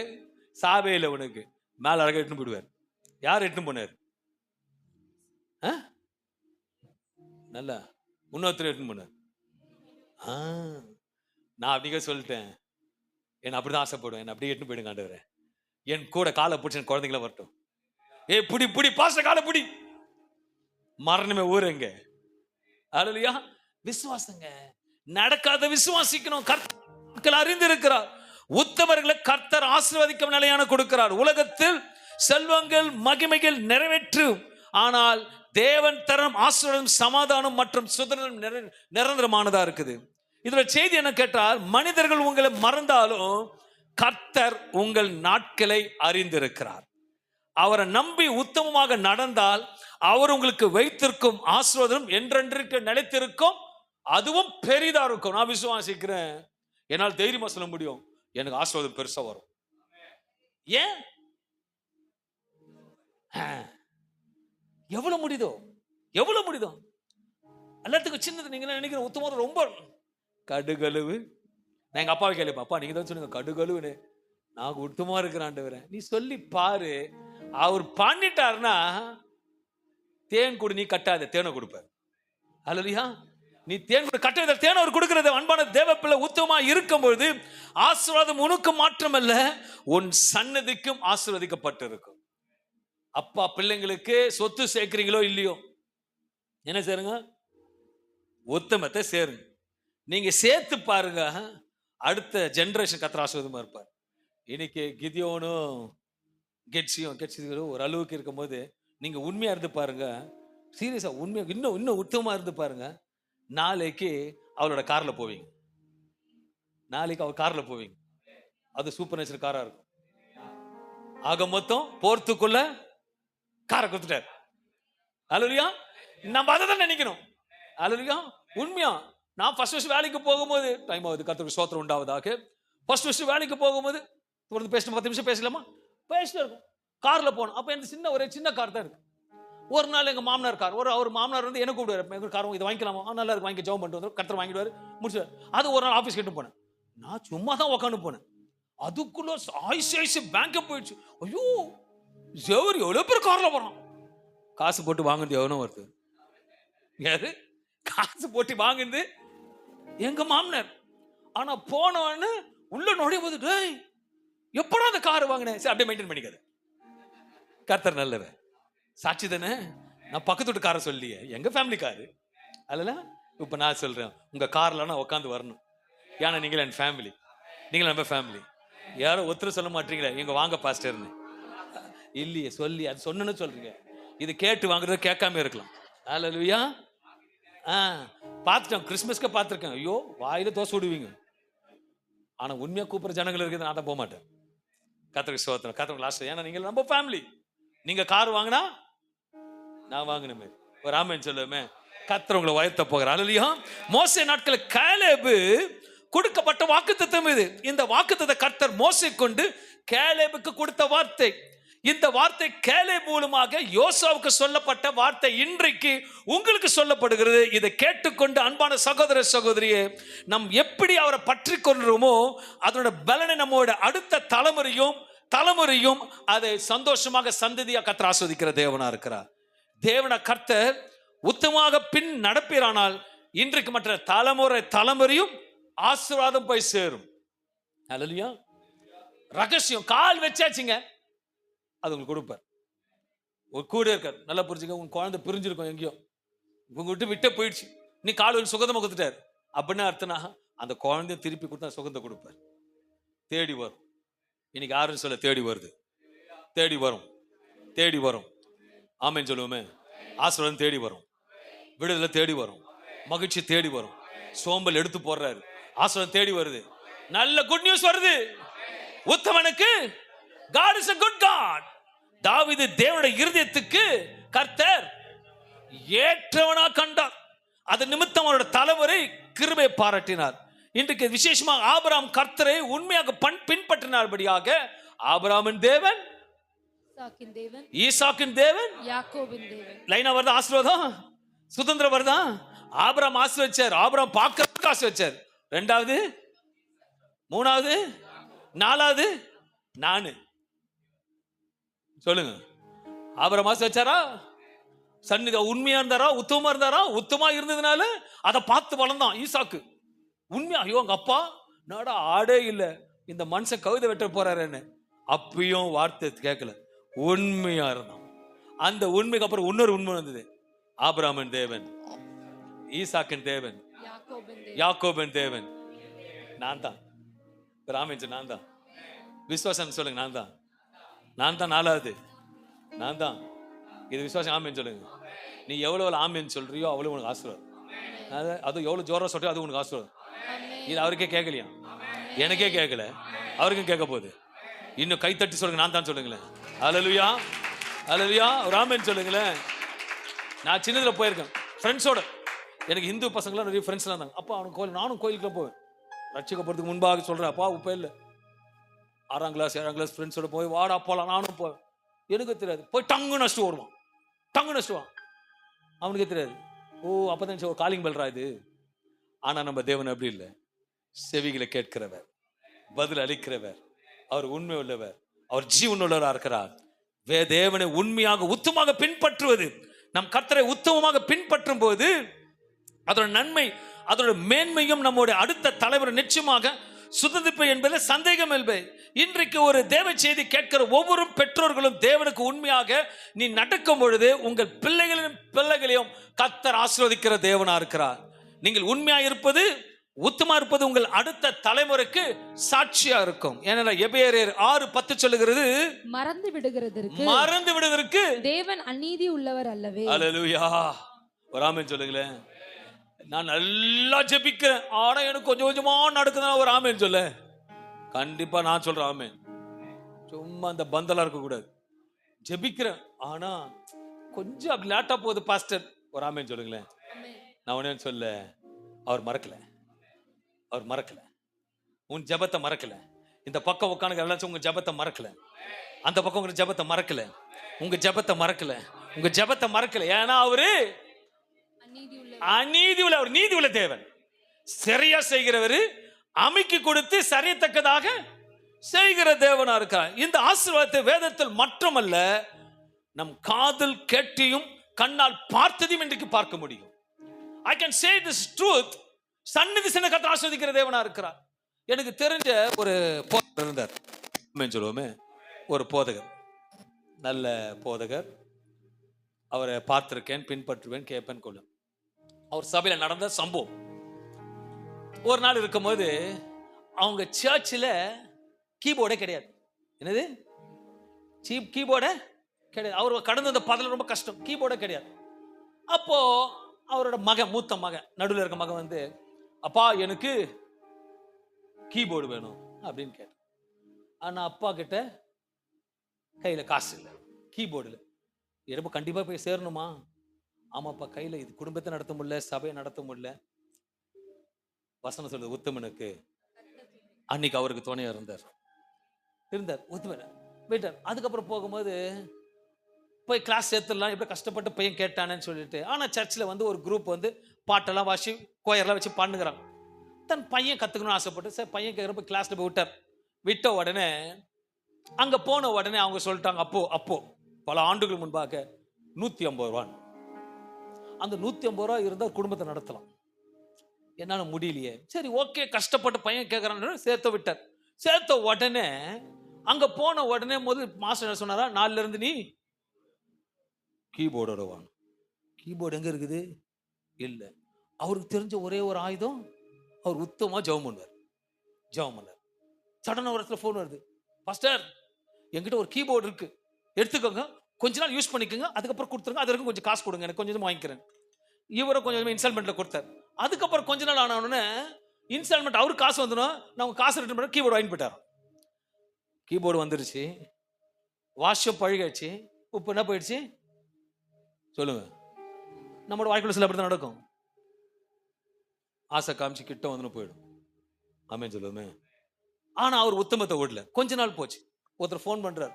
சாவேல உனக்கு மேல அழகா எட்டுன்னு போயிடுவார். யார் எட்டுன்னு போனார்? நல்ல இன்னொருத்தர் எட்டுன்னு போனார். நான் அப்படிங்க சொல்லிட்டேன், என்ன அப்படிதான் ஆசைப்படுவேன், என்ன அப்படியே எட்டுன்னு போயிடுங்க ஆண்டவரே. என் கூட காலை பிடிச்ச குழந்தைங்கள வரட்டும். புடி புடி பாச காலை புடி, மரணமே ஊருங்க. அல்லேலூயா. விசுவாசங்க நடக்காத விசுவாசிக்கணும். கர்த்தர் அறிந்திருக்கிறார். உத்தமர்களை கர்த்தர் ஆசீர்வதிக்கும் நிலையான கொடுக்கிறார். உலகத்தில் செல்வங்கள் மகிமைகள் நிறைவேற்றும், ஆனால் தேவன் தரும் ஆசீர்வாதம் சமாதானம் மற்றும் சுதந்திரம் நிரந்தரமானதா இருக்குது. இதுல செய்தி என்ன கேட்டால், மனிதர்கள் உங்களை மறந்தாலும் கர்த்தர் உங்கள் நாட்களை அறிந்திருக்கிறார். அவரை நம்பி உத்தமமாக நடந்தால் அவர் உங்களுக்கு வைத்திருக்கும் ஆசீர்வாதம் என்றென்றைக்கு நிலைத்திருக்கும், அதுவும் பெரிதா இருக்கும். நான் விசுவாசிக்கிறேன், என்னால் தைரியமா சொல்ல முடியும், எனக்கு ஆசீர்வாதம் பெருசா வரும். ஏன்? எவ்வளவு முடியுதோ எவ்வளவு முடியுதோ. எல்லாத்துக்கும் சின்னது. நீங்க நினைக்கிற உத்தமம் ரொம்ப கடுகளவு. நான் எங்க அப்பாவை கேள்வி, அப்பா நீங்க தான் சொன்னீங்க கடுகளவுன்னு. நான் உத்தமா இருக்கிறேன் ஆண்டவரே. நீ சொல்லி பாரு, அவர் பண்ணிட்டாருன்னா தேன் கொடு, நீ கட்டாத தேனை கொடுப்பார். அல்லேலூயா. நீ தேன் கொடு, கட்டாத தேன் அவர் கொடுக்கிறது. அன்பான தேவ பிள்ளை உத்தமமா இருக்கும்போது ஆசீர்வாதம் உனக்கு மாற்றமல்ல, உன் சன்னதிக்கும் ஆசீர்வதிக்கப்பட்டிருக்கும். அப்பா பிள்ளைங்களுக்கு சொத்து சேர்க்கிறீங்களோ இல்லையோ, என்ன சேருங்க? உத்தமத்தை சேருங்க. நீங்க சேர்த்து பாருங்க, அடுத்த ஜெனரேஷன் கர்த்தர் ஆசீர்வாதமா இருப்பார். இன்னைக்கு கிதியோனும் கெட்சியும் ஒரு அளவுக்கு இருக்கும் போது நீங்க உண்மையா இருந்து பாருங்க, சீரியஸா உண்மையா இன்னும் உத்தமமா இருந்து பாருங்க, நாளைக்கு அவளோட கார்ல போவீங்க. நாளைக்கு அவர் கார்ல போவீங்க. அது சூப்பர் நேச்சர் காரா இருக்கும். ஆக மொத்தம் போறதுக்குள்ள காரை கொடுத்துட்டார். அல்லேலூயா. நம்ம அதை தான் நினைக்கணும். அல்லேலூயா. உண்மையா நான் ஃபர்ஸ்ட் வேலைக்கு போகும்போது டைம் ஆகுது, கர்த்தருக்கு ஸ்தோத்திரம் உண்டாவதாக. ஃபர்ஸ்ட் வேலைக்கு போகும்போது தொடர்ந்து பேசணும், 10 நிமிஷம் பேசலாமா? பேசிட்டு இருக்கும். கார்ல போனோம். அப்ப எனக்கு ஒரே சின்ன கார் தான் இருக்கு. ஒரு நாள் எங்க மாமனார் கார், அவர் மாமனார் வந்து என்ன கூப்பிடுவார், எங்க கார் இதை வாங்கிக்கலாமா? நல்லா இருக்கு, வாங்கி ஜெபம் பண்ணிட்டு வந்து கர்த்தர் வாங்கிடுவாரு, முடிச்சுவார். அது ஒரு நாள் ஆஃபீஸ் கேட்டு போனேன். நான் சும்மா தான் உட்காந்து போனேன். அதுக்குள்ள ஐசிஐசி பேங்க் போயிடுச்சு. ஐயோ ஜெவர் எவ்வளவு பேர் கார்ல போறான். காசு போட்டு வாங்குறது எவனோ வருது. யாரு காசு போட்டு வாங்குது? எங்க மாமனார். ஆனா போனவன்னு உள்ள நுழைய போது, டேய் எப்படா அந்த கார் வாங்கினேன்? சரி அப்படியே மெயின்டைன் பண்ணிக்காது. கர்த்தர் நல்லவன். சாட்சி தானே. நான் பக்கத்து வீட்டு காரை சொல்லியே, எங்க ஃபேமிலி காரு. அல்ல இப்ப நான் சொல்றேன், உங்க கார்ல நான் உட்காந்து வரணும். ஏன்னா நீங்களே என் ஃபேமிலி, நீங்களும் நம்ம ஃபேமிலி. யாரும் ஒருத்தர் சொல்ல மாட்டீங்களே எங்க வாங்க பாஸ்டர்னு. இல்லையே சொல்லி அது சொன்னு சொல்றீங்க. இது கேட்டு வாங்குறத கேட்காம இருக்கலாம். அல்லேலூயா. பார்த்துட்டேன், கிறிஸ்மஸ்க்கு பார்த்துருக்கேன். ஐயோ வாயில தோசை விடுவீங்க. ஆனா உண்மையா கூப்பிடுற ஜனங்கள் இருக்குது, நான் தான் போக மாட்டேன். கர்த்தருக்கு ஸ்தோத்திரம். கர்த்தருக்கு லாஸ்ட். ஏன்னா நீங்க நம்ம ஃபேமிலி. நீங்க கார் வாங்கினா நான் வாங்கினமே ஒரு ஆமென் சொல்லுமே. கர்த்தர் உங்களை உயர்த்த போகிறார். அல்லேலூயா. மோசே நாட்களில் காலேபு கொடுக்கப்பட்ட வாக்குத்தத்தம் இது. இந்த வாக்குத்தத்த கர்த்தர் மோசே கொண்டு காலேபுக்கு கொடுத்த வார்த்தை. இந்த வார்த்தை காலேப் மூலமாக யோசுவாவுக்கு சொல்லப்பட்ட வார்த்தை இன்றைக்கு உங்களுக்கு சொல்லப்படுகிறது. இதை கேட்டுக்கொண்டு அன்பான சகோதர சகோதரியே, நம் எப்படி அவரை பற்றி கொள்றோமோ அதோட பலனை நம்மோட அடுத்த தலைமுறையும் அதை சந்தோஷமாக சந்ததியா கர்த்தர் ஆஸ்வதிக்கிற தேவனா இருக்கிறார். தேவன கர்த்தர் உத்தமமாக பின் நடப்பீரானால் இன்றைக்கு மற்ற தலைமுறையும் ஆசீர்வாதம் போய் சேரும். அல்லேலூயா. ரகசியம் கால் வச்சாச்சுங்க, அது உங்களுக்கு கொடுப்பார். ஒரு கூட இருக்கார். நல்லா புரிஞ்சுக்க. உங்க குழந்தை பிரிஞ்சிருக்கும் எங்கேயோ, உங்க விட்டு போயிடுச்சு, நீ கால் சுகந்தமா கொடுத்துட்டாரு அப்படின்னு அர்த்தனா, அந்த குழந்தைய திருப்பி கொடுத்தா சுகந்த கொடுப்பார். தேடி வரும். இன்னைக்கு யாரும் சொல்ல தேடி வருது, தேடி வரும். ஆமென் சொல்லுவோமே. ஆசீர்வாதம் தேடி வரும், விடுதலை தேடி வரும், மகிழ்ச்சி தேடி வரும். சோம்பல் எடுத்து போடுறாரு, ஆசீர்வாதம் தேடி வருது. நல்ல குட் நியூஸ் வருது. உத்தமனுக்கு God is a good God. தாவீது தேவனுடைய இருதயத்துக்கு கர்த்தர் ஏற்றவனா கண்டார். அது நிமித்தம் அவருடைய தலைவரை கிருபை பாராட்டினார். இன்றைக்கு விசேஷமாக ஆபிரகாம் கர்த்தரை உண்மையாக பின்பற்றினார்படியாக ஆபிரகாமின் தேவன் ஈசாக்கின் தேவன், யாக்கோபின் தேவன். லைனா வருதா? ஆசீர்வாதம் சுதந்திரம் வருதா? ஆபிரகாம் ஆசீர்வதிச்சார், ஆபிரகாம் பார்க்கறதுக்கு ஆசீர்வதிச்சார். ரெண்டாவது, மூணாவது, நாலாவது நானு. சொல்லுங்க, ஆபிரகாம் ஆசீர்வதிச்சாரா? சன்னித உண்மையா இருந்தாரா? உத்தமமா இருந்தாரா? உத்தமா இருந்ததுனால அதை பார்த்து வளர்ந்தான் ஈசாக்கு. உண்மையா, ஐயோ உங்க அப்பா நாடா ஆடே இல்ல, இந்த மனுஷன் கவிதை வெட்ட போறாருன்னு அப்பயும் வார்த்தை கேட்கல, உண்மையா இருந்தான். அந்த உண்மைக்கு அப்புறம் இன்னொரு உண்மை வந்தது. ஆபிரகாமின் தேவன், ஈசாக்கின் தேவன், யாக்கோபின் தேவன் நான் தான். ராமேஞ்சு நான் தான். விசுவாசம் சொல்லுங்க, நான் தான், நான் தான். நாலாவது நான் தான். இது விசுவாசம். ஆமேன்னு சொல்லுங்க. நீ எவ்வளவு ஆமேன்னு சொல்றியோ அவ்வளவு உனக்கு ஆசீர்வாதம். அது எவ்வளவு ஜோரா சொல்றியோ அது உனக்கு ஆசீர்வாதம். இது அவருக்கே கேட்கலையா? எனக்கே கேட்கல, அவருக்கும் கேட்க போகுது. இன்னும் கைத்தட்டி சொல்லுங்க, நான் தான் சொல்லுங்களேன். அல்லேலூயா, அல்லேலூயா. ராமேன்னு சொல்லுங்களேன். நான் சின்னதுல போயிருக்கேன் ஃப்ரெண்ட்ஸோட. எனக்கு இந்து பசங்களாம் நிறைய ஃப்ரெண்ட்ஸ்லாம் இருந்தாங்க. அப்பா அவனுக்கு கோயில், நானும் கோயிலுக்குலாம் போவேன். ரட்சிக்கப்படுறதுக்கு முன்பாக சொல்றேன், அப்பா உப்பே இல்லை, 6ஆம் கிளாஸ் 7ஆம் கிளாஸ் ஃப்ரெண்ட்ஸோட போய் வாடா போலாம், நானும் போவேன். எனக்கு தெரியாது, போய் டங்கு நஷ்டம் வருவான், டங்கு நஷ்டுவான். அவனுக்கே தெரியாது. ஓ அப்பதான் ஒரு காலிங் பெல்ரா இது. ஆனா நம்ம தேவன் அப்படி இல்லை. செவிகளை கேட்கிறவர், பதில் அளிக்கிறவர், அவர் உண்மை உள்ளவர், அவர் ஜீவன் உள்ளவராக இருக்கிறார். தேவனை உண்மையாக உத்தமமாக பின்பற்றுவது, நம் கர்த்தரை உத்தமமாக பின்பற்றும் போது அதோட நன்மை, அதோட மேன்மையும் நம்முடைய அடுத்த தலைவர் நிச்சயமாக சுதந்திப்பு என்பது சந்தேகம் இல்லை. இன்றைக்கு ஒரு தேவ செய்தி கேட்கிற ஒவ்வொரு பெற்றோர்களும் தேவனுக்கு உண்மையாக நீ நடக்கும் பொழுது உங்கள் பிள்ளைகளையும் கர்த்தர் ஆசீர்வதிக்கிற தேவனா இருக்கிறார். நீங்கள் உண்மையா இருப்பது, உத்தமா இருப்பது உங்கள் அடுத்த தலைமுறைக்கு சாட்சியா இருக்கும். ஏன்னா எபிரேயர் 6:10 சொல்லுகிறது, மறந்து விடுகிறதற்கு தேவன் அநீதி உள்ளவர் அல்லவே. அல்லேலூயா. ஒரு ஆமென் சொல்லுங்களேன். நான் நல்லா ஜெபிக்கிறேன், ஆனா எனக்கு கொஞ்சம் கொஞ்சமா நடக்குதுன்னா ஒரு ஆமென் சொல்ல. கண்டிப்பா நான் சொல்றேன் ஆமென். சும்மா அந்த பந்தலா இருக்க கூடாது. ஜெபிக்கிறேன், ஆனா கொஞ்சம் அப்படி லேட்டா போகுது பாஸ்டர், ஒரு ஆமென் சொல்லுங்களேன். நான் உடனே சொல்ல, அவர் மறக்கல, அவர் மறக்கல, உன் ஜெபத்தை மறக்கல. இந்த பக்கம் உட்காந்து எல்லாச்சும் உங்க ஜெபத்தை மறக்கல, அந்த பக்கம் உங்க ஜெபத்தை மறக்கல, உங்க ஜெபத்தை மறக்கல, உங்க ஜெபத்தை மறக்கல. ஏன்னா அவரு அநீதி உள்ள, அவர் நீதி உள்ள தேவன். சரியா செய்கிறவரு, அமைக்கு கொடுத்து சரியத்தக்கதாக செய்கிற தேவனா இருக்கிறார். இந்த ஆசீர்வாதத்தை வேதத்தில் மட்டுமல்ல, நம் காதில் கேட்டியும் கண்ணால் பார்த்ததையும் இன்றைக்கு பார்க்க முடியும். I can say this truth. சந்நிதி சின்ன கர்த்தர் ஆசீர்வதிக்கிற தேவனா இருக்கிறார். எனக்கு தெரிஞ்ச ஒரு போதகர் இருந்தார், சொல்லுவோமே, ஒரு போதகர், நல்ல போதகர். அவரை பார்த்திருக்கேன், பின்பற்றுவேன், கேட்பேன், கொள்ளும். அவர் சபையில நடந்த சம்பவம், ஒரு நாள் இருக்கும்போது அவங்க சர்ச்சில் கீபோர்டே கிடையாது. என்னது கீபோர்டே கிடையாது. அவர் கடந்து வந்த பாதையில் ரொம்ப கஷ்டம், கீபோர்டே கிடையாது. அப்போ அவரோட மகன், மூத்த மகன், நடுவில் இருக்க மகன் வந்து, அப்பா எனக்கு கீபோர்டு வேணும் அப்படின்னு கேட்டேன். ஆனா அப்பா கிட்ட கையில காசு இல்லை, கீபோர்டுல. ரொம்ப கண்டிப்பா போய் சேரணுமா? ஆமாப்பா, கையில இது குடும்பத்தை நடத்த முடியல, சபையை நடத்த முடியல. வசனம் சொல்றது, உத்தமனுக்கு அன்னைக்கு அவருக்கு துணையா இருந்தார், உத்தமன் போயிட்டார். அதுக்கப்புறம் போகும்போது போய் கிளாஸ் சேர்த்துடலாம், எப்படி கஷ்டப்பட்டு பையன் கேட்டானேன்னு சொல்லிட்டு. ஆனால் சர்ச்சில் வந்து ஒரு குரூப் வந்து பாட்டெல்லாம் வாசி, கோயர்லாம் வச்சு பாடுங்கிறாங்க. தன் பையன் கற்றுக்கணும்னு ஆசைப்பட்டு சரி பையன் கேட்குறப்ப கிளாஸில் போய் விட்டார். விட்ட உடனே அங்கே போன உடனே அவங்க சொல்லிட்டாங்க, அப்போ பல ஆண்டுகள் முன்பாக 150 ரூபா. அந்த 150 ரூபா இருந்தால் குடும்பத்தை நடத்தலாம், என்னால் முடியலையே. சரி ஓகே, கஷ்டப்பட்டு பையன் கேட்குறான்னு சேர்த்த விட்டார். சேர்த்த உடனே அங்கே போன உடனே முதல் மாஸ்டர் என்ன சொன்னாரா, 4ல இருந்து நீ கீபோர்டோட வாங்க. கீபோர்டு எங்க இருக்குது? இல்லை. அவருக்கு தெரிஞ்ச ஒரே ஒரு ஆயுதம், அவர் உத்தமா ஜெபம் பண்ணுவார். சடன ஒரு இடத்துல ஃபோன் வருது, பாஸ்டர் என்கிட்ட ஒரு கீபோர்டு இருக்கு, எடுத்துக்கோங்க, கொஞ்ச நாள் யூஸ் பண்ணிக்கோங்க, அதுக்கப்புறம் கொடுத்துருங்க, அது வரைக்கும் கொஞ்சம் காசு கொடுங்க, எனக்கு கொஞ்சம் வாங்கிக்கிறேன். இவரை கொஞ்சம் இன்ஸ்டால்மெண்ட்ல கொடுத்தார். அதுக்கப்புறம் கொஞ்ச நாள் ஆன உடனே இன்ஸ்டால்மெண்ட் அவருக்கு காசு வந்துடும், நான் காசு ரிட்டர்ன் பண்ண கீபோர்டு வாங்கி போயிட்டார். கீபோர்டு வந்துருச்சு, வாஷம் பழகாச்சு. இப்போ என்ன போயிடுச்சு சொல்லுங்க? நம்மளோட வாழ்க்கையில் சில அப்படி தான் நடக்கும். ஆசை காமிச்சு கிட்ட வந்து போயிடும். ஆமென் சொல்லுவோமே. ஆனா அவர் உத்தமத்தை ஓடல. கொஞ்ச நாள் போச்சு, ஒருத்தர் ஃபோன் பண்றார்,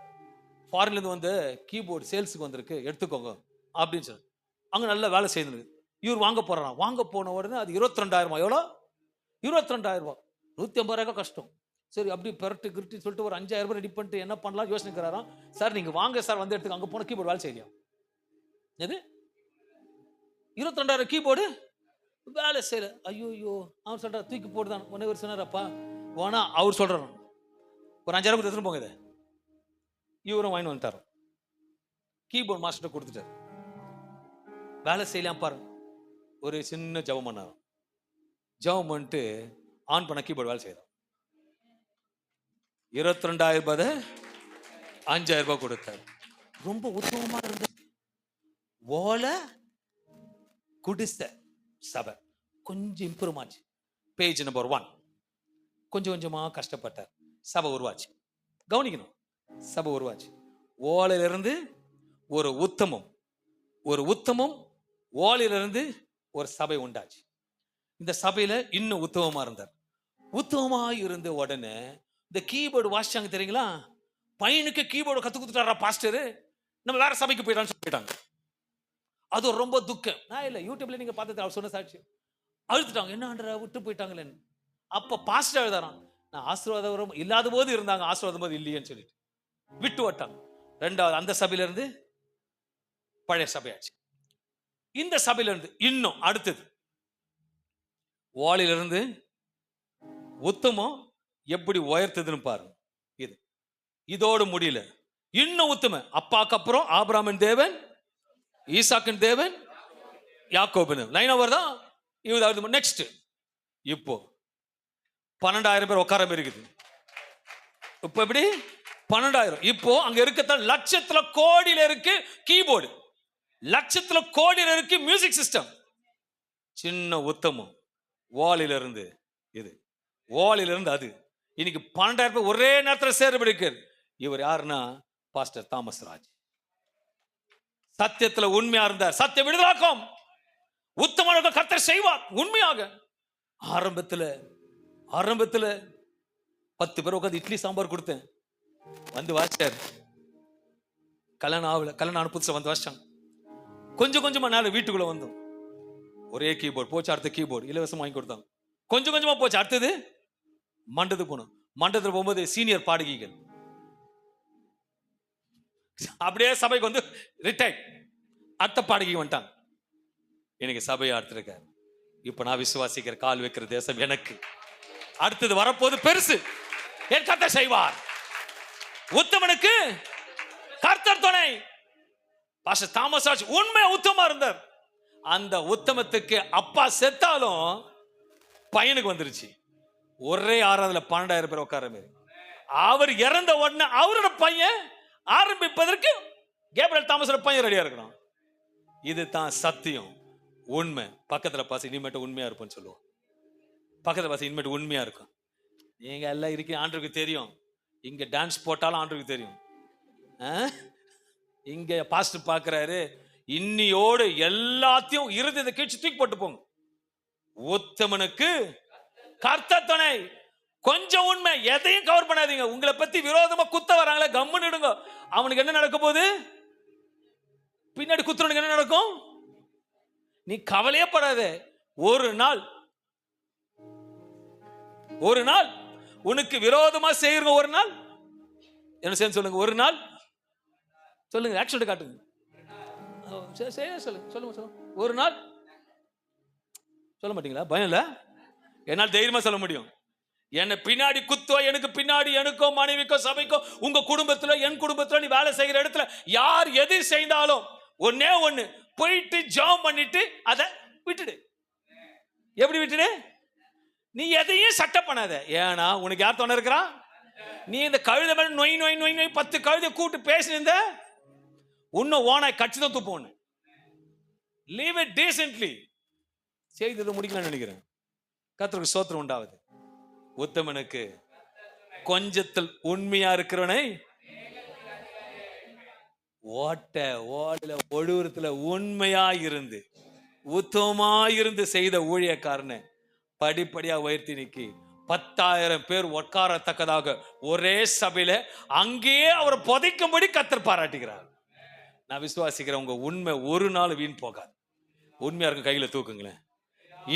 ஃபாரின்ல இருந்து வந்து கீபோர்டு சேல்ஸுக்கு வந்திருக்கு, எடுத்துக்கோங்க அப்படின்னு சொல்லி அங்க நல்ல வேலை செய்யுது. இவர் வாங்க போறாராம். வாங்க போன உடனே அது 22,000. எவ்வளோ? 22,000. 150 ரூபாய் கஷ்டம். சரி அப்படி பெரட்டு கிருட்டி சொல்லிட்டு ஒரு 5,000 ரூபாய் ரெடி பண்ணிட்டு என்ன பண்ணலாம் யோசனைக்கிறாராம். சார் நீங்க வாங்க சார் வந்து எடுத்துக்க. அங்க போன கீபோர்டு வேலை செய்யலையா? எது 22,000 கீபோர்டு வேலை செய்யல. ஐயோ அவன் சொல்ற தூக்கி போடுதான். உடனே ஒரு சொன்னாரப்பா போனா அவர் சொல்றாரு ஒரு 5,000 ரூபாய் எடுத்துட்டு போங்க. இதை இவரும் வாங்கி வந்துட்டாரு. கீபோர்டு மாஸ்டர் கொடுத்துட்டாரு. வேலை செய்யலாம் பாருங்க. ஒரு சின்ன ஜபம் பண்ணாரு. ஜபம் பண்ணிட்டு ஆன் பண்ண கீபோர்டு வேலை செய்யறான். 22,000 ரூபாய் 5,000 ரூபாய் கொடுத்தாரு. ரொம்ப உத்தமமா இருந்த ஓலை குடிசை சபை கொஞ்சம் இம்ப்ரூவ் ஆச்சு. பேஜ் நம்பர் 1 கொஞ்சம் கொஞ்சமா கஷ்டப்பட்டார். சபை உருவாச்சு. கவனிக்கணும், சபை உருவாச்சு. ஓலையிலிருந்து ஒரு உத்தமம் ஓலையிலிருந்து ஒரு சபை உண்டாச்சு. இந்த சபையில இன்னும் உத்தமமா இருந்தார். உத்தமமா இருந்த உடனே இந்த கீபோர்டு வாசிச்சாங்க தெரியுங்களா? பையனுக்கு கீபோர்டு கத்து கொடுத்துட்டாரா பாஸ்டர், நம்ம வேற சபைக்கு போயிட்டான்னு சொல்லிட்டாங்க. அது ரொம்ப துக்கம். நான் இல்லை, யூடியூப்ல நீங்க பார்த்து அவர் சொன்ன சாட்சி அழுத்துட்டாங்க. என்ன விட்டு போயிட்டாங்களே. அப்ப பாஸ்டர் எழுதாராம், நான் ஆசீர்வாதம் இல்லாத போது இருந்தாங்க, ஆசீர்வாதம் போது இல்லையேன்னு சொல்லிட்டு விட்டு வட்டாங்க. ரெண்டாவது அந்த சபையில இருந்து பழைய சபையாச்சு. இந்த சபையில இருந்து இன்னும் அடுத்தது வாளிலிருந்து உத்தமம் எப்படி உயர்த்ததுன்னு பாருங்க. இதோடு முடியல, இன்னும் உத்தம. அப்பாக்கு அப்புறம் ஆபிரகாமின் தேவன், ஈசாக்கின் தேவன், யாக்கோபின் லைன் ஓவர் தான். இது நெக்ஸ்ட். இப்போ 12,000 பேர் உட்கார இருக்குது. இப்போ எப்படி 12,000? இப்போ அங்க இருக்கத்தான் லட்சத்துல கோடியில இருக்கு கீபோர்டு, லட்சத்துல கோடியில இருக்கு மியூசிக் சிஸ்டம். சின்ன உத்தமம் வாலில இருந்து அது இன்னைக்கு 12,000 பேர் ஒரே நேரத்தில் சேர்படிக்கிறார். இவர் யாருன்னா பாஸ்டர் தாமஸ் ராஜ். சத்தியத்துல உண்மையா இருந்தார். சத்தியம் விடுதலாக்கும். உத்தமனுக்கு கர்த்தர் செய்வார் உண்மையாக. ஆரம்பத்துல 10 பேர் உட்காந்து இட்லி சாம்பார் கொடுத்தேன். வந்து வாசிச்சார். கல்யாணம் புதுசா வந்து வாசிச்சாங்க. கொஞ்சம் கொஞ்சமா நாள் வீட்டுக்குள்ள வந்தோம். ஒரே கீபோர்டு போச்சு. அடுத்த கீபோர்டு இலவசம் வாங்கி கொடுத்தாங்க. கொஞ்சம் கொஞ்சமா போச்சு. அடுத்தது மண்டத்துக்கு போனோம். மண்டத்துல போகும்போது சீனியர் பாடகிகள் அப்படியே சபைக்கு வந்து ரிட்டையர்ட். அடுத்த பாடகி வந்துட்டாங்க. எனக்கு சபையை அடுத்திருக்காரு. இப்ப நான் விசுவாசிக்கிற கால் வைக்கிற தேசம் எனக்கு. அடுத்தது வரப்போது பெருசு. என் கர்த்தர் செய்வார். உத்தமனுக்கு கர்த்தர் துணை. பாஸ்டர் தாமஸ் ராஜ் உண்மை உத்தமமா இருந்தார். அந்த உத்தமத்துக்கு அப்பா செத்தாலும் பையனுக்கு வந்துருச்சு. ஒரே ஆறாவதுல 12,000 பேர் உட்கார மாதிரி. அவர் இறந்த உடனே அவரோட பையன் ஆரம்பிப்பதற்கு கேப்ரியல் தாமஸோட பையன் ரெடியா இருக்கிறான். இது தான் சத்தியம், உண்மை. பக்கத்துல பாசி இனிமேட்டு உண்மையா இருப்பேன்னு சொல்லுவோம். பக்கத்துல பாசி இனிமேட்டு உண்மையா இருக்கும். நீங்க எல்லாம் இருக்கீங்க, ஆண்டவருக்கு தெரியும். இங்க டான்ஸ் போட்டாலும் ஆண்டவருக்கு தெரியும். இங்க பாஸ்டர் பாக்குறாரு. இன்னியோடு எல்லாத்தையும் இருந்ததை கீழ்ச்சி தூக்கி போட்டு போங்க. உத்தமனுக்கு கர்த்தர் துணை. கொஞ்சம் உண்மை, எதையும் கவர் பண்ணாதீங்க. உங்களை பத்தி விரோதமா குத்த வராங்களே, கம்முன்னு இடுங்க. அவனுக்கு என்ன நடக்க போகுது? பின்னாடி குத்துறவனுக்கு என்ன நடக்கும்? நீ கவலையே படாத. ஒரு நாள் உனக்கு விரோதமா செய்யுங்க. ஒரு நாள் என்ன செய்ய சொல்லுங்க. ஒரு நாள் சொல்லுங்க, ஆக்சுவலி காட்டுங்க. சொல்லுங்க. ஒரு நாள் சொல்ல மாட்டீங்களா? பயம் இல்ல? என்னால் தைரியமா சொல்ல முடியும். என்ன பின்னாடி குத்தோ, எனக்கு பின்னாடி எனக்கோ மனைவிக்கோ சபைக்கோ உங்க குடும்பத்துல என் குடும்பத்துல நீ வேலை செய்கிற இடத்துல யார் எது செய்தாலும் ஒண்ணு போயிட்டு ஜாம் பண்ணிட்டு அதை விட்டுடு. எப்படி விட்டுடு? நீ எதையும் சட்டை பண்ணாத. ஏன்னா உனக்கு யார் துணை இருக்கிறா? நீ இந்த கழுதை மேல நொய் நொய் நொய் நொய் 10 கழுதை கூட்டு பேசினிருந்த இன்னும் ஓனாய் கட்சிதான் துப்போன்னு. Leave it decently. செய்து முடிக்கலாம்னு நினைக்கிறேன். கர்த்தருக்கு ஸ்தோத்திரம் உண்டாவது. உத்தமனுக்கு கொஞ்சத்தில் உண்மையா இருக்கிறவனை ஓடல ஒழுவத்துல உண்மையா இருந்து உத்தமமா இருந்து செய்த ஊழியக்காரனை படிப்படியா உயர்த்தி நிக்கி 10,000 பேர் உட்காரத்தக்கதாக ஒரே சபையில அங்கேயே அவரை புதைக்கும்படி கர்த்தர் பாராட்டுகிறார். நான் விசுவாசிக்கிறேன், உங்க உண்மை ஒரு நாள் வீண் போகாது. உண்மையா இருக்க கையில தூக்குங்களேன்.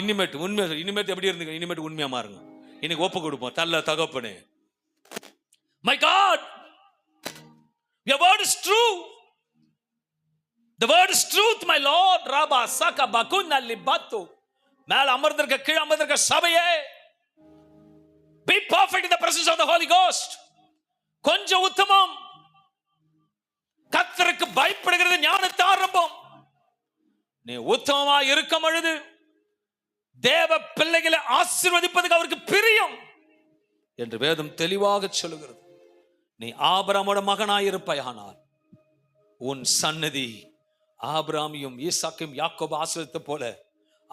இனிமேட்டு எப்படி இருந்துங்க, இனிமேட்டு உண்மையா மாறுங்க. இன்னைக்கு ஒப்பு கொடுப்போம். தல்ல தகப்பனே, my God, your word is true. The word is truth, my Lord. Rabba saka bakuna libatu. மேல அமர்ந்திருக்க கீழ அமர்ந்திருக்க சபையே, be perfect in the presence of the Holy Ghost. கொஞ்சம் உத்தமம். கர்த்தருக்கு பயப்படுகிறது ஞானத்தை ஆரம்பம். நீ உத்தமமா இருக்கும் பொழுது தேவ பிள்ளைகளை ஆசீர்வதிப்பதற்கு அவருக்கு பிரியம் என்று வேதம் தெளிவாக சொல்லுகிறது. நீ ஆபிரகாமோட மகனாயிருப்பாயானால் உன் சன்னதி ஆபிரகாமையும் ஈசாக்கையும் யாக்கோபு ஆசீர்வதித்த போல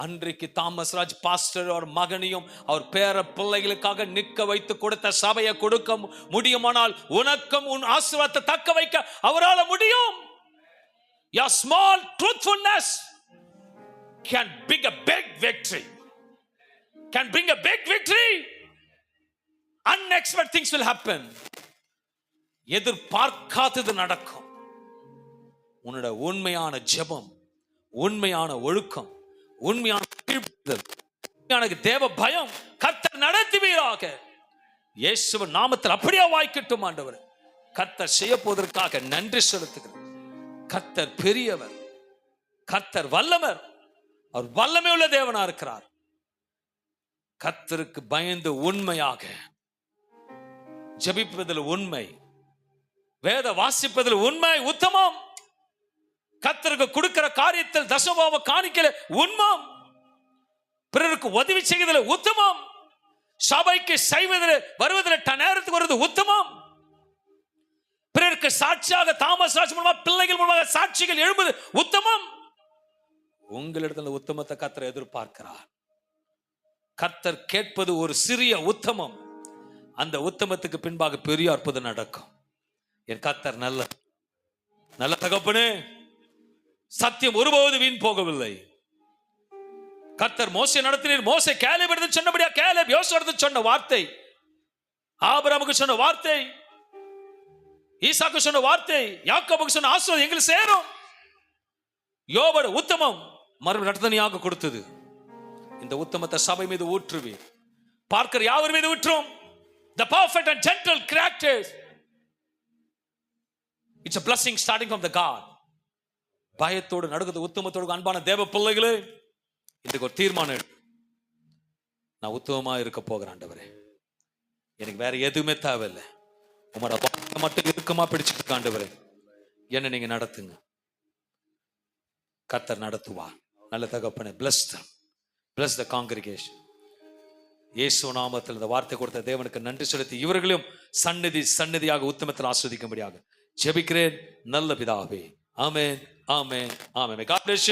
அன்றைக்கு தாமஸ் ராஜ் பாஸ்டர் அவர் மகனையும் அவர் பேர பிள்ளைகளுக்காக நிற்க வைத்து கொடுத்த சபையை கொடுக்க முடியுமானால் உனக்கும் உன் ஆசீர்வாதத்தை தக்க வைக்க அவரால் முடியும். Your small truthfulness can bring a big victory. Can bring a big victory. Unexpected things will happen. எதிர்பார்க்காதது நடக்கும். உன்னோட உண்மையான ஜெபம், உண்மையான ஒழுக்கம், உண்மையான கீழ்ப்படிதல், உண்மையான தேவ பயம் கர்த்தர் நடத்துவீராக. இயேசுவின் நாமத்தில் அப்படியே வாய்க்கட்டும் ஆண்டவர். கர்த்தர் செய்ய போவதற்காக நன்றி செலுத்துகிறேன். கர்த்தர் பெரியவர், கர்த்தர் வல்லவர், அவர் வல்லமை உள்ள தேவனா இருக்கிறார். கர்த்தருக்கு பயந்து உண்மையாக ஜெபிப்பதில் உண்மை, வேத வாசிப்பதில் உண்மை, உத்தமம், கர்த்தருக்கு கொடுக்கிற காரியத்தில் தசமபாவ காணிக்கையில உண்மம், பிறருக்கு உதவி செய்வதில் உத்தமம், சபைக்கு செய்வதில் வருவதில் நேரத்துக்கு வருவது உத்தமம், பிறருக்கு சாட்சியாக தாமஸ் ராஜ் மூலமா பிள்ளைகள் மூலமாக சாட்சிகள் எழும்புவது உத்தமம். உங்களிடத்தில் உத்தமத்தை கர்த்தர் எதிர்பார்க்கிறார். கர்த்தர் கேட்பது ஒரு சிறிய உத்தமம். அந்த உத்தமத்துக்கு பின்பாக பெரிய அற்புதம் நடக்கும். என் கர்த்தர் நல்ல நல்ல தகப்பனே, சத்தியம் ஒருபோது வீண் போகவில்லை. கர்த்தர் மோசே நடத்தினீர். மோசே கேலேப் எடுத்து சொன்னபடியா கேலேப் யோசுவா எடுத்து சொன்ன வார்த்தை, ஆபிரகாமுக்கு சொன்ன வார்த்தை, ஈசாக்கு சொன்ன வார்த்தை, யாக்கோபுக்கு சொன்ன ஆசீர்வாதம் எங்களுக்கு சேரும். யோபோட உத்தமம் மறுபடியும் நடத்தனியாக கொடுத்தது. இந்த உத்தமத்தை சபை மீது ஊற்றுவீர். பார்க்கிற யாவர் மீது ஊற்றும். The perfect and gentle characters. It's a blessing starting from the God. பயத்தோடு நடுங்குது உத்தமத்தோடு அன்பான தேவ பிள்ளைகளே, இதுக்கு ஒரு தீர்மானம் எடுத்து, நான் உத்தமமா இருக்க போகிறேன் ஆண்டவரே. எனக்கு வேற எதுவுமே தேவையில்லை. உங்களோட மட்டும் இறுக்கமா பிடிச்சிட்டு ஆண்டவரே என்ன நீங்க நடத்துங்க. கர்த்தர் நடத்துவார். நல்ல தகப்பனே, bless them, bless the congregation. இயேசு நாமத்தில் இந்த வார்த்தை கொடுத்த தேவனுக்கு நன்றி செலுத்தி இவர்களும் சந்நிதியாக உத்தமத்தில் ஆஸ்வதிக்கும்படியாக ஜெபிக்கிறேன் நல்ல பிதாவே. ஆமென், ஆமென், ஆமென். God bless you.